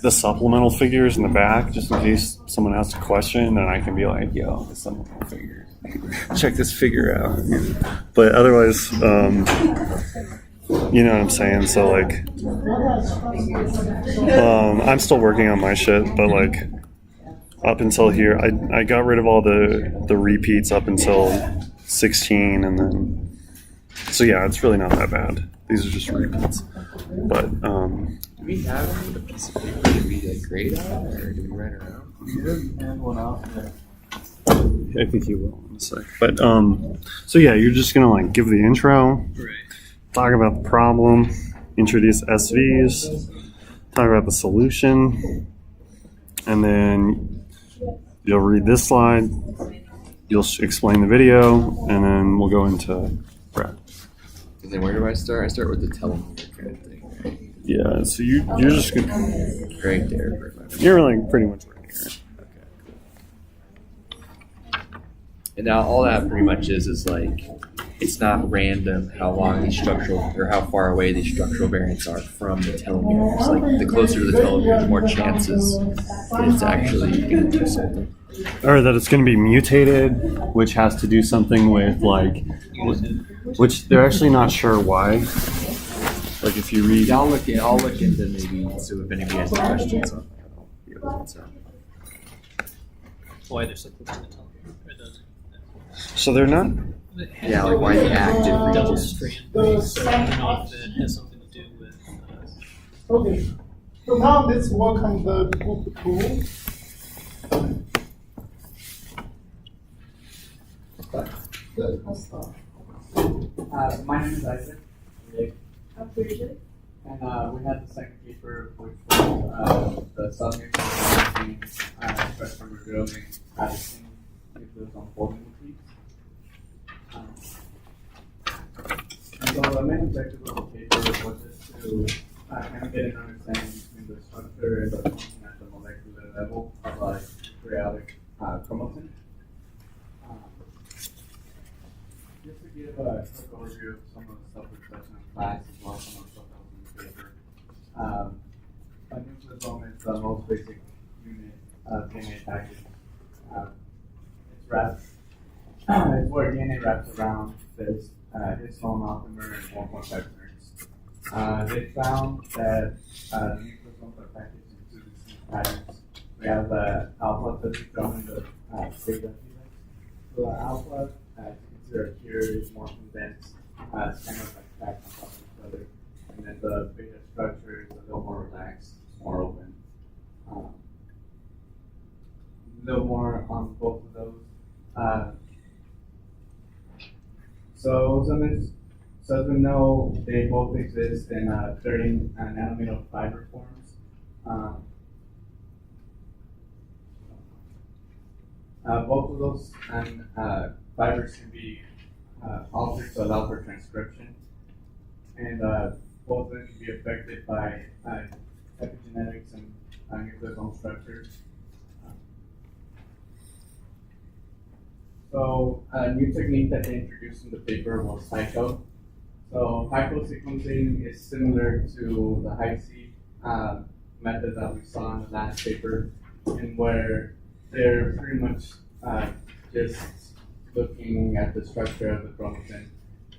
the supplemental figures in the back, just in case someone asks a question, and I can be like, "Yo, the supplemental figures. Check this figure out." But otherwise, you know what I'm saying. So like, I'm still working on my shit, but like, up until here, I got rid of all the repeats up until 16, and then so yeah, it's really not that bad. These are just repeats, but Do we have a piece of paper that we like grade on, or do we write around? Hand one out there. I think you will in a sec. But so yeah, you're just gonna like give the intro, Right. talk about the problem, introduce SVs, talk about the solution, and then you'll read this slide, you'll explain the video, and then we'll go into Brad. And then where do I start? I start with the telomere kind of thing, right? Yeah, so you're just gonna, Right there, pretty much. you're like pretty much right here. Okay, cool. And now all that pretty much is like, it's not random how long these structural, or how far away these structural variants are from the telomere. It's like the closer to the telomere, the more chances that it's actually going to do something. Or that it's going to be mutated, which has to do something with like, which they're actually not sure why. Like if you read, Yeah, I'll look into maybe, so if anybody has any questions on that, I'll be able to answer. Why they're so close to the telomere? Or so they're not. Yeah, like why the active double regions. strand breaks, so I don't know if it has something to do with. Okay, so now let's work on the book tool. My name is Isaac, and we had the second paper, which was the submutant expression revealing adding nucleus on folding motifs. And so the main objective of the paper was just to kind of get an understanding between the structure and the function at the molecular level of like periodic chromatin. Just to give a quick overview of some of the stuff we're touching in class as well as some of the stuff that was in the paper. A nucleosome is the most basic unit of DNA package. It's wrapped, it's where DNA wraps around this histone, octamer, and 1.5 turns. They found that nucleosomes are packaged into distinct patterns. We have the alpha that is shown in the data. So the alpha, here is more condensed, it's kind of like stacked on top of each other. And then the beta structure is a little more relaxed, more open. A little more on both of those. So as we know, they both exist in 30 nanometer fiber forms. Both of those fibers can be altered to allow for transcription, and both of them can be affected by epigenetics and nucleosome structures. So a new technique that they introduced in the paper was HiCO. So HiCO sequencing is similar to the HiC method that we saw in the last paper, and where they're pretty much just looking at the structure of the chromatin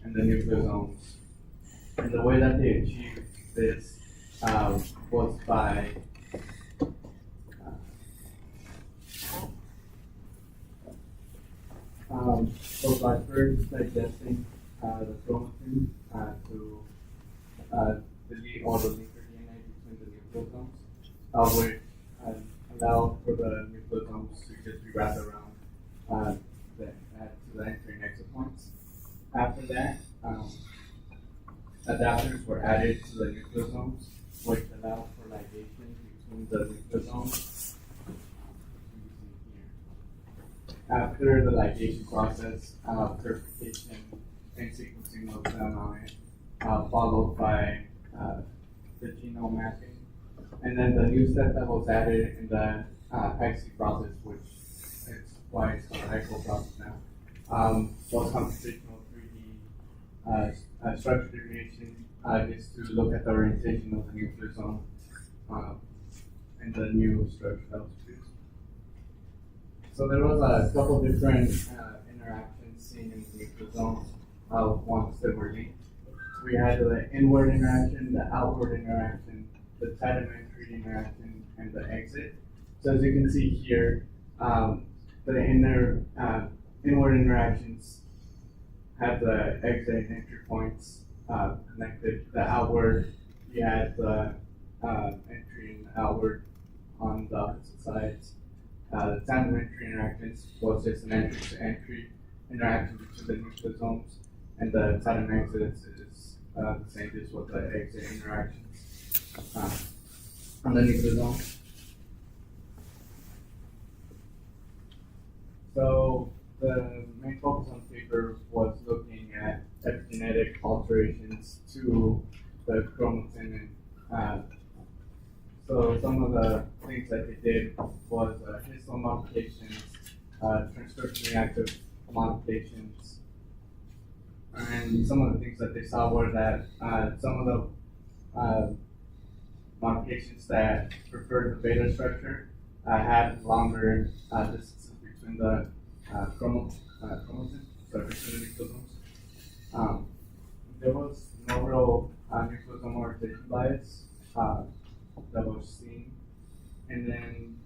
and the nucleosomes. And the way that they achieved this was by first digesting the chromatin to delete all the linker DNA between the nucleosomes, which allow for the nucleosomes to just be wrapped around to the entering exit points. After that, adapters were added to the nucleosomes, which allow for ligation between the nucleosomes. After the ligation process, purification and sequencing was done on it, followed by the genome mapping. And then the new step that was added in the HiC process, which is why it's called the HiCO process now, was computational 3D structure divination, just to look at the orientation of the nucleosome and and the new structure that was produced. So there was a couple different interactions seen in the nucleosomes once they were linked. We had the inward interaction, the outward interaction, the sedimentary interaction, and the exit. So as you can see here, the inward interactions have the exit and entry points connected. The outward, you had the entry and outward on the opposite sides. The sedimentary interactions was just an entry to entry interaction between the nucleosomes, and the side exit is the same as with the exit interactions on the nucleosome. So the main focus on the paper was looking at epigenetic alterations to the chromatin. And so some of the things that they did was histone modifications, transcription reactive modifications, and some of the things that they saw were that some of the modifications that preferred the beta structure had longer distances between the chromatin, so between the nucleosomes. There was no real nucleosome orientation bias that was seen. And then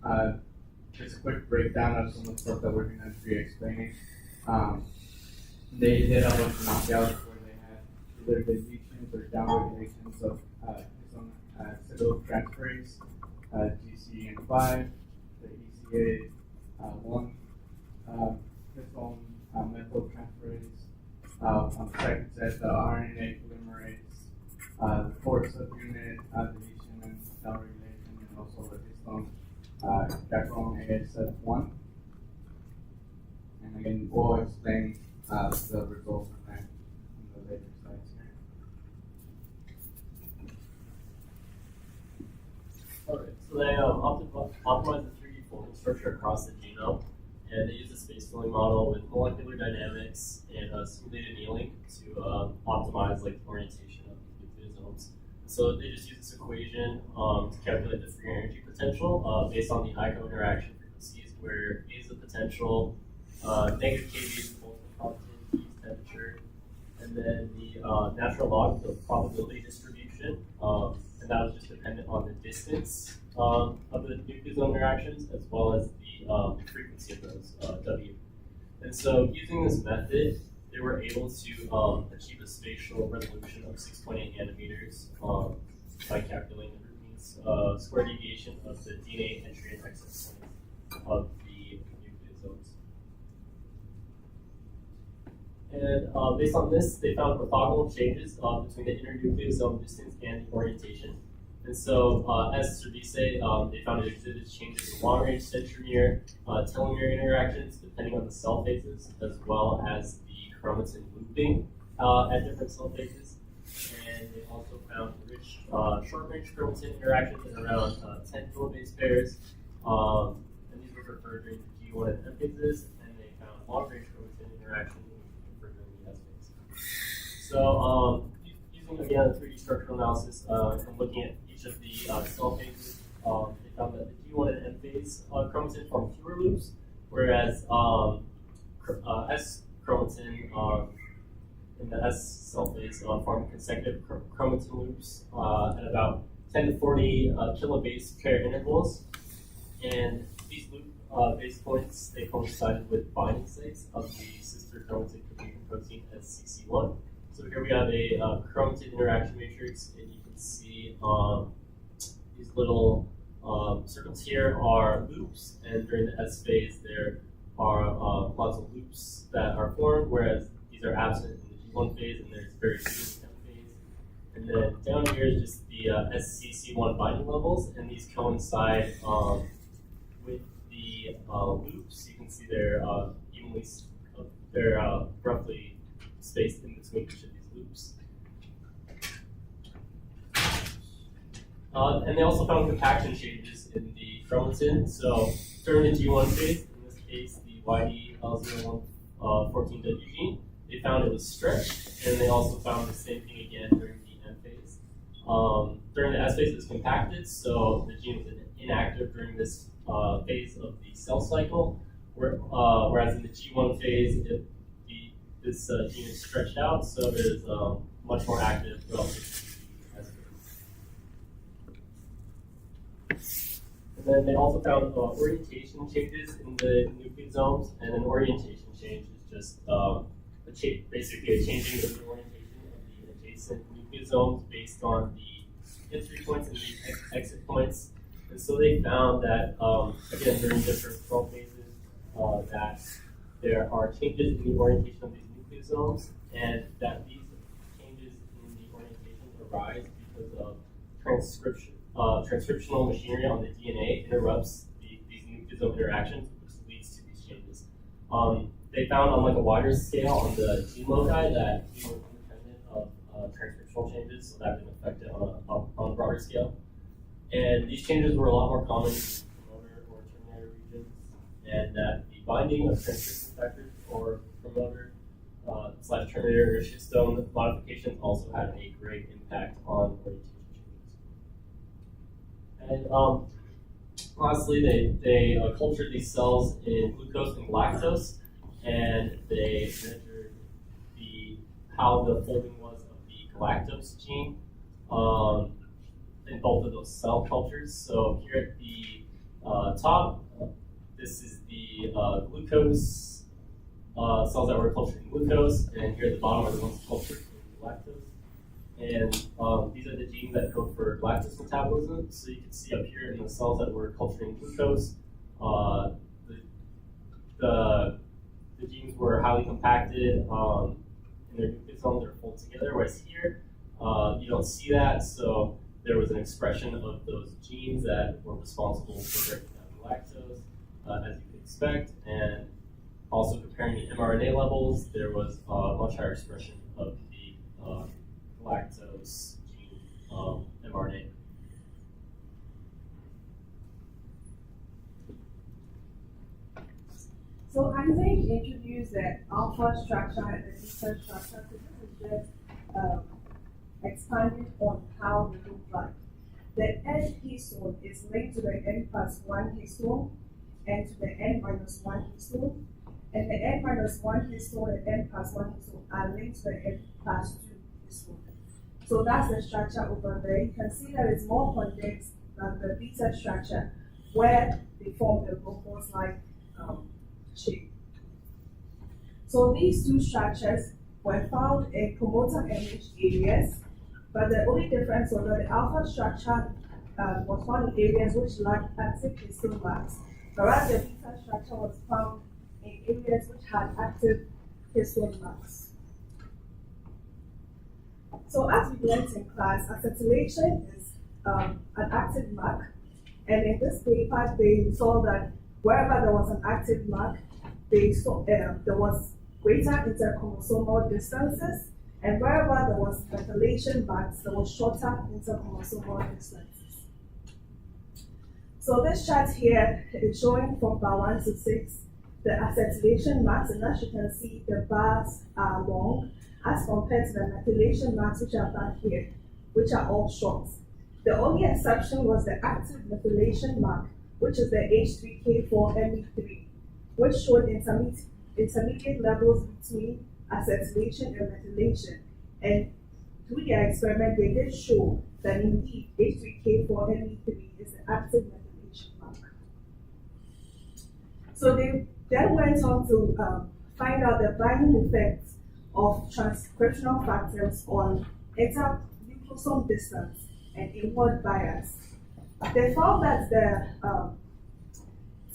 just a quick breakdown of some of the stuff that we're going to be explaining. They did a bunch of knockouts where they had either deletions or downregulations of some acetyltransferase, GCN5, the ECA1, histone methyltransferase. On the second set, the RNA polymerase, the fourth subunit deletion and downregulation, and also the histone chaperone ASF1. And again, we'll explain the results of that in the later slides here. Alright, so they optimize the 3D folding structure across the genome, and they use a space filling model with molecular dynamics and simulated annealing to optimize like the orientation of the nucleosomes. So they just use this equation to calculate the free energy potential based on the ICO interaction frequencies, where A is the potential, negative kV is the molten constant, T is temperature, and then the natural log, the probability distribution, and that was just dependent on the distance of the nucleosome interactions as well as the frequency of those, W. And so using this method, they were able to achieve a spatial resolution of 6.8 nanometers by calculating the root means square deviation of the DNA entry and exit points of the nucleosomes. And based on this, they found orthogonal changes between the internucleosome distance and the orientation. And so, as Service, they found it exhibited changes in long-range centromere, telomere interactions depending on the cell phases, as well as the chromatin looping at different cell phases. And they also found rich short-range chromatin interactions at around 10 kilobase pairs. And these were preferred during the G1 and M phases, and they found long-range chromatin interactions preferred during the S phase. So, using again the 3D structural analysis and looking at each of the cell phases, they found that the G1 and M phase chromatin form fewer loops, whereas S chromatin in the S cell phase form consecutive chromatin loops at about 10 to 40 kilobase pair intervals. And these loop base points, they coincided with binding sites of the sister chromatin containing protein SCC1. So here we have a chromatin interaction matrix, and you can see these little circles here are loops, and during the S phase there are lots of loops that are formed, whereas these are absent in the G1 phase, and there's very few in the M phase. And then down here is just the SCC1 binding levels, and these coincide with the loops. You can see they're evenly, they're roughly spaced in between each of these loops. And they also found compaction changes in the chromatin. So during the G1 phase, in this case the YDL0114W gene, they found it was stretched, and they also found the same thing again during the M phase. during the S phase, it's compacted, so the gene was inactive during this phase of the cell cycle. Whereas in the G1 phase, this gene is stretched out, so it is much more active relative to S phase. And then they also found orientation changes in the nucleosomes, and an orientation change is just basically a changing of the orientation of the adjacent nucleosomes based on the entry points and the exit points. And so they found that, again, during different cell phases, that there are changes in the orientation of these nucleosomes, and that these changes in the orientation arise because of transcriptional machinery on the DNA interrupts these nucleosome interactions, which leads to these changes. They found on like a wider scale on the gene loci that we were independent of transcriptional changes, so that didn't affect it on a broader scale. And these changes were a lot more common in promoter or terminator regions, and that the binding of transcription factors or promoter / terminator or histone modifications also had a great impact on orientation changes. And lastly, they cultured these cells in glucose and galactose, and they measured how the folding was of the galactose gene in both of those cell cultures. So here at the top, this is the glucose cells that were cultured in glucose, and here at the bottom are the ones cultured in galactose. And these are the genes that code for galactose metabolism. So you can see up here in the cells that were cultured in glucose, the genes were highly compacted in their nucleosomes, they're folded together, whereas here you don't see that. So there was an expression of those genes that were responsible for breaking down galactose, as you could expect, and also comparing the mRNA levels, there was much higher expression of the galactose gene mRNA. So I'm going to introduce the alpha structure and the beta structure. So this is just expanded on how they look like. The N histone is linked to the N+1 histone and to the N-1 histone. And the N-1 histone and N+1 histone are linked to the N+2 histone. So that's the structure over there. You can see that it's more condensed than the beta structure, where they form a rhombus-like shape. So these two structures were found in promoter image areas, but the only difference was that the alpha structure was found in areas which lacked active histone marks, whereas the beta structure was found in areas which had active histone marks. So as we learned in class, acetylation is an active mark, and in this paper they saw that wherever there was an active mark, they saw there was greater interchromosomal distances, and wherever there was methylation marks, there was shorter interchromosomal distances. So this chart here is showing from bar 1 to 6 the acetylation marks, and as you can see, the bars are long as compared to the methylation marks, which are back here, which are all short. The only exception was the active methylation mark, which is the H3K4ME3, which showed intermediate levels between acetylation and methylation. And through their experiment, they did show that indeed H3K4ME3 is the active methylation mark. So they then went on to find out the binding effects of transcriptional factors on internucleosome distance and inward bias. They found that the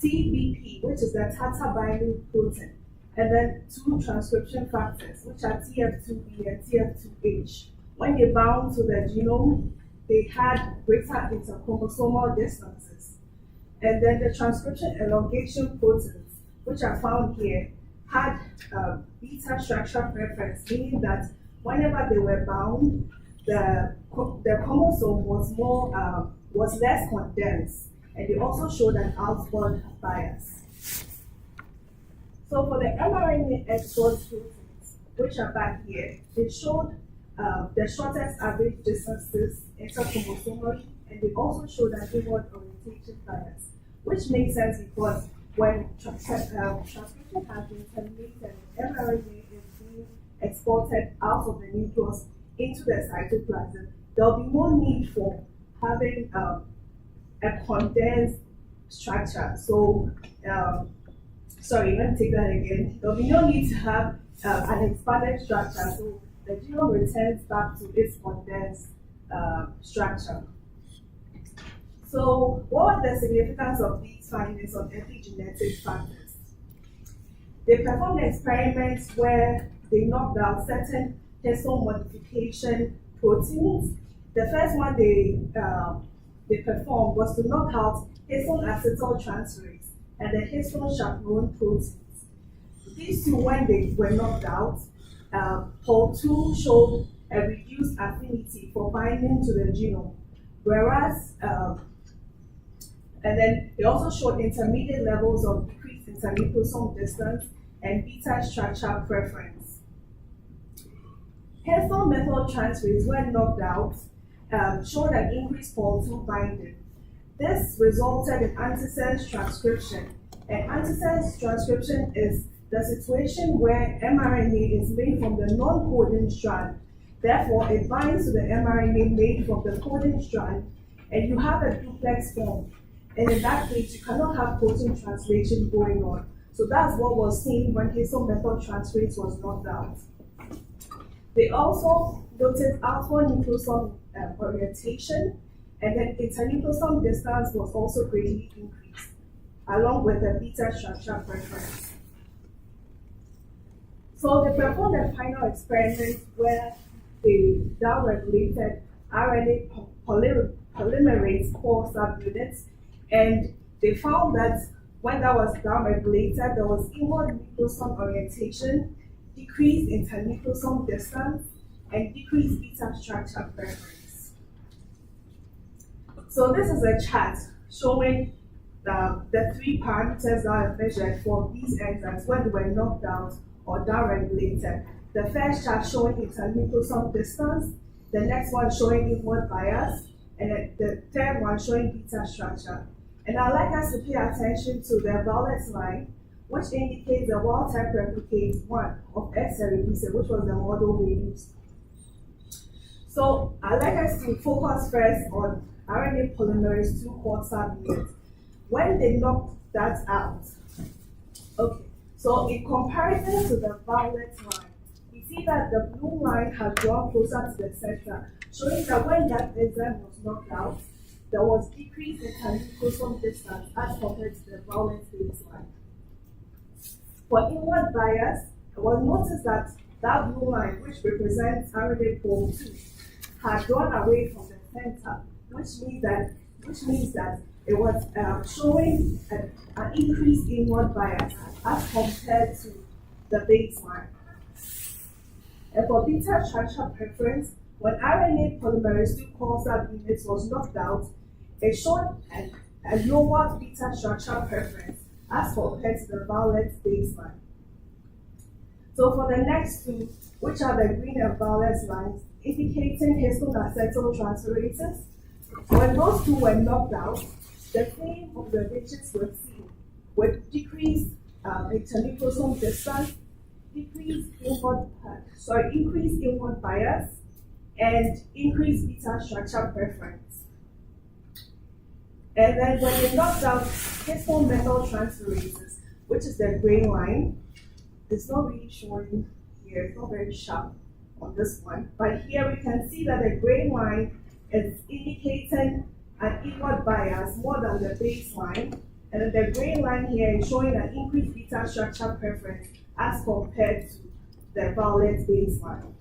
TBP, which is the Tata binding protein, and then two transcription factors, which are TF2B and TF2H, when they bound to the genome, they had greater interchromosomal distances. And then the transcription elongation proteins, which are found here, had beta structure preference, meaning that whenever they were bound, the chromosome was less condensed, and they also showed an outward bias. So for the mRNA export proteins, which are back here, they showed the shortest average distances interchromosomally, and they also showed an inward orientation bias, which makes sense because when transcription has been terminated and mRNA is being exported out of the nucleus into the cytoplasm, there'll be no need for having a condensed structure. So, sorry, let me take that again. There'll be no need to have an expanded structure, so the genome returns back to its condensed structure. So, what was the significance of these findings on epigenetic factors? They performed experiments where they knocked out certain histone modification proteins. The first one they performed was to knock out histone acetyltransferase and the histone chaperone proteins. These two, when they were knocked out, POL2 showed a reduced affinity for binding to the genome, whereas and then they also showed intermediate levels of decreased internucleosome distance and beta structure preference. Histone methyltransferase, when knocked out, showed an increased POL2 binding. This resulted in antisense transcription, and antisense transcription is the situation where mRNA is made from the non-coding strand. Therefore, it binds to the mRNA made from the coding strand, and you have a duplex form. And in that case, you cannot have protein translation going on. So that's what was seen when histone methyltransferase was knocked out. They also noted alpha nucleosome orientation, and then internucleosome distance was also greatly increased, along with the beta structure preference. So they performed a final experiment where they downregulated RNA polymerase core subunits, and they found that when that was downregulated, there was inward nucleosome orientation, decreased internucleosome distance, and decreased beta structure preference. So this is a chart showing the three parameters that are measured for these enzymes when they were knocked out or downregulated. The first chart showing internucleosome distance, the next one showing inward bias, and then the third one showing beta structure. And I'd like us to pay attention to the violet line, which indicates the wild type replicate 1 of X cerevisiae, which was the model we used. So I'd like us to focus first on RNA polymerase 2 core subunits. When they knocked that out, okay, so in comparison to the violet line, we see that the blue line has drawn closer to the center, showing that when that enzyme was knocked out, there was decreased internucleosome distance as compared to the violet baseline. For inward bias, it was noticed that that blue line, which represents RNA POL2, had drawn away from the center, which means that it was showing an increased inward bias as compared to the baseline. And for beta structure preference, when RNA polymerase 2 core subunits was knocked out, it showed a lower beta structure preference as compared to the violet baseline. So for the next two, which are the green and violet lines, indicating histone acetyltransferases, when those two were knocked out, the same observations were seen with decreased internucleosome distance, increased inward bias, and increased beta structure preference. And then when they knocked out histone methyltransferases, which is the gray line, it's not really showing here, it's not very sharp on this one, but here we can see that the gray line is indicating an inward bias more than the baseline, and then the gray line here is showing an increased beta structure preference as compared to the violet baseline.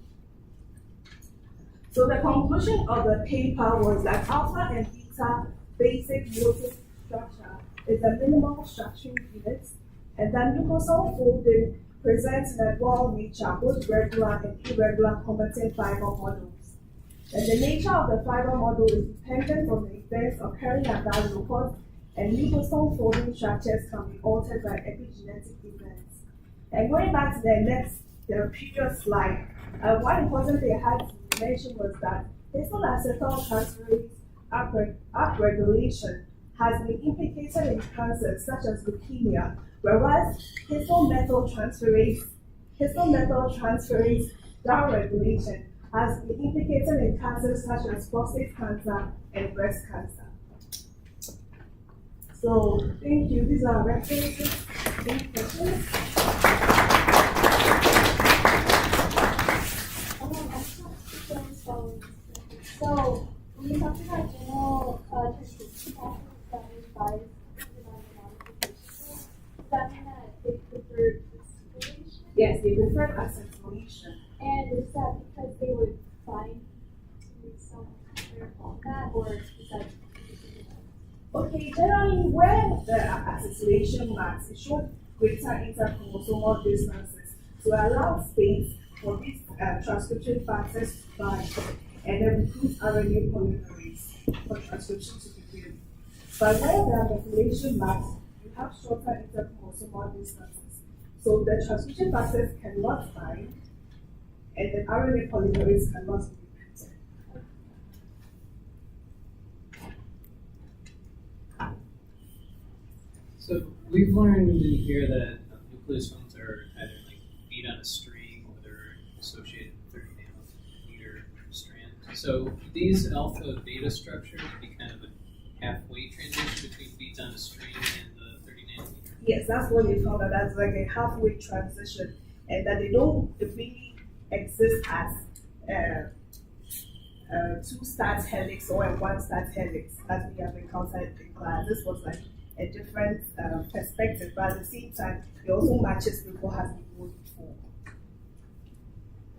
So the conclusion of the paper was that alpha and beta basic motif structure is a minimal structuring unit, and that nucleosome folding presents in a dual nature, both regular and irregular chromatin fiber models. And the nature of the fiber model is dependent on the events occurring at that locus, and nucleosome folding structures can be altered by epigenetic events. And going back to the previous slide, one important thing I had to mentioned was that histone acetyltransferase upregulation has been implicated in cancers such as leukemia, whereas histone methyltransferase downregulation has been implicated in cancers such as prostate cancer and breast cancer. So, thank you. These are references. Any questions? So, when you talk about general transcription factors that advise modification, does that mean that they prefer acetylation? Yes, they prefer acetylation. And is that because they would bind to some other on that, or is that? Okay, generally, when the acetylation marks, it shows greater interchromosomal distances to allow space for these transcription factors to bind and then recruit RNA polymerase for transcription to begin. But when there are methylation marks, you have shorter interchromosomal distances. So the transcription factors cannot bind and the RNA polymerase cannot be recruited. So we've learned in here that nucleosomes are either like beat on a string or they're associated with 30 nanometer strand. So these alpha beta structures would be kind of a halfway transition between beats on a string and the 30 nanometer. Yes, that's what they found out. That's like a halfway transition, and that they don't really exist as two start helix or a one start helix as we have encountered in class. This was like a different perspective, but at the same time, it also matches with what has been known before.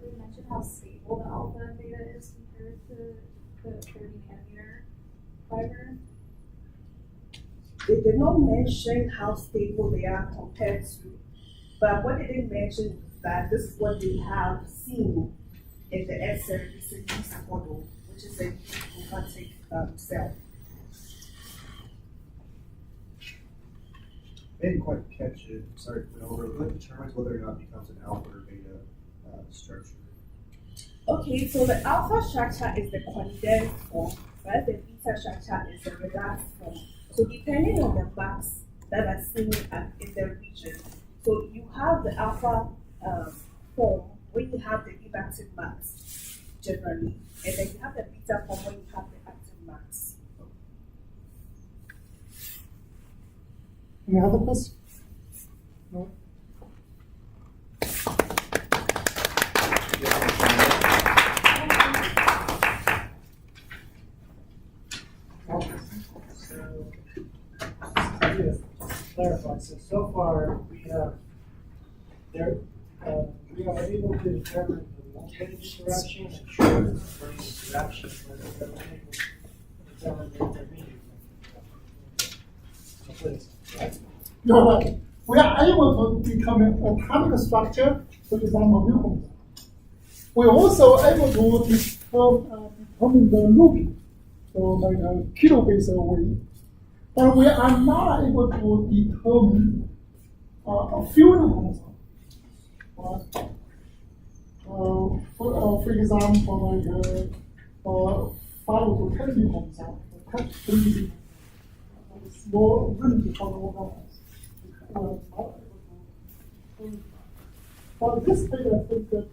You mentioned how stable the alpha and beta is compared to the 30 nanometer fiber. They did not mention how stable they are compared to, but what they did mention is that this is what they have seen in the S-series model, which is a lymphatic cell. I didn't quite catch it. Sorry to go over. What determines whether or not it becomes an alpha or beta structure? Okay, so the alpha structure is the condensed form, while the beta structure is the relaxed form. So depending on the maps that are seen in the region, so you have the alpha form when you have the inactive maps generally, and then you have the beta form when you have the active maps. Any other questions? No? Clarify. So far we have we are able to determine the voltage interaction and short range interaction, but we are unable to determine the intermediate. So please. You're right. We are able to determine atomic structure, for example, nucleus. We're also able to determine the looping, so like a kilobase away. But we are not able to determine a fusion chromosomes. For example, like 5 to 10 chromosomes, 10 small range of organisms. But this data, I think that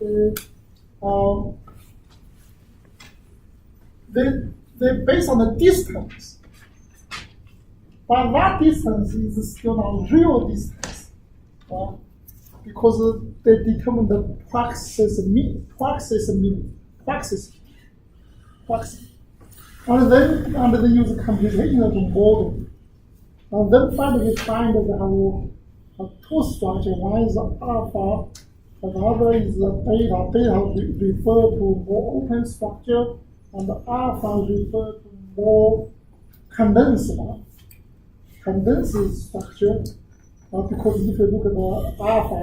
they based on the distance. But that distance is still not real distance, because they determine the praxis. And then use a computational model. And then finally find that they have two structures. One is alpha, and the other is beta. Beta refer to more open structure, and the alpha refer to more condensed structure, because if you look at the alpha,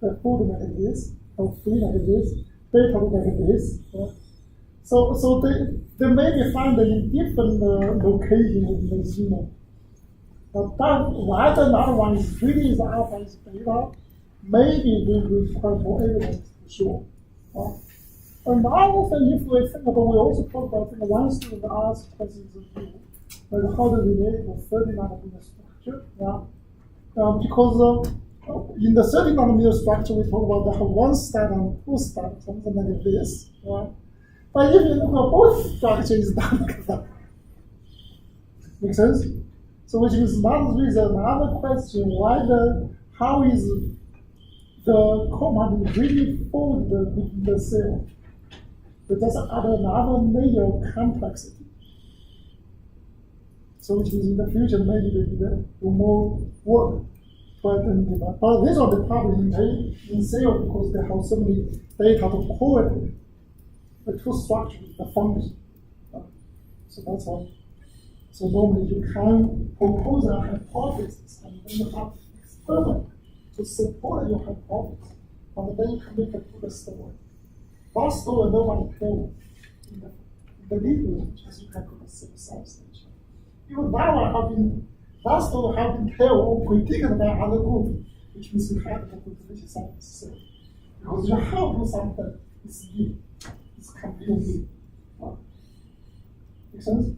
the fold like this, or free like this, beta look like this. So they may be found in different locations in the genome. But whether another one is really is alpha is beta, maybe we require more evidence for sure. Another thing, if we think about, we also talk about, one student asked questions of you, like how to relate to 30 nanometer structure, yeah? Because in the 30 nanometer structure, we talk about the one step and two step, something like this, right? But if you look at both structures, done like that. Make sense? So which means that is another question, how is the command really fold the cell? But that's another layer of complexity. So which means in the future, maybe they need to do more work to identify. But these are the problem in cell because they have so many data to correlate the two structures, the function. So that's why. So normally you can propose a hypothesis and then you have experiment to support your hypothesis. And then you can make a good story. That story nobody tells in the literature, as you can go to synthesize nature. Even that story has been told or predicted by other group, which means you have to put the science. Because you have to do something, it's new, it's completely new. Make sense?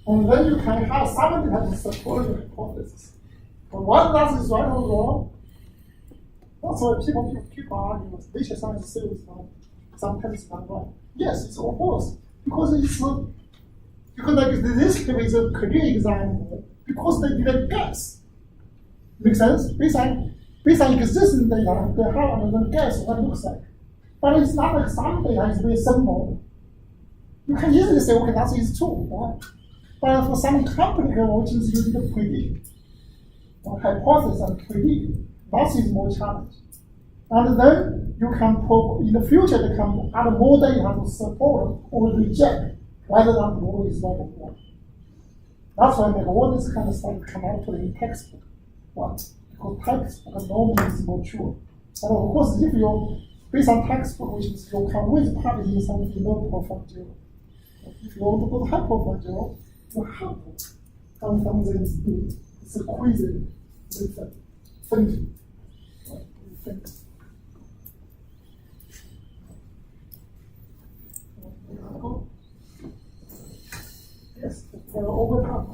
And then you can have somebody that is support the hypothesis. But what does is right or wrong? That's why people keep arguing nature science says sometimes not right. Yes, it's of course. Because it's because like this is a clear example. Because they didn't guess. Make sense? Based on existing data, they have another guess what it looks like. But it's not like some data is very simple. You can easily say, okay, that is true, right? But for some complicated which is you need to predict, or hypothesis and predict, that is more challenging. And then you can in the future they can add more data to support or reject whether that rule is right or wrong. That's why like all this kind of stuff come out in textbook. Why? Because textbook normally is more true. And of course, if you based on textbook, which is you can always publish something low profile zero. If you want to go to high profile zero, you have to come from the it's a quiz with thinking. Think. Yes, overcome.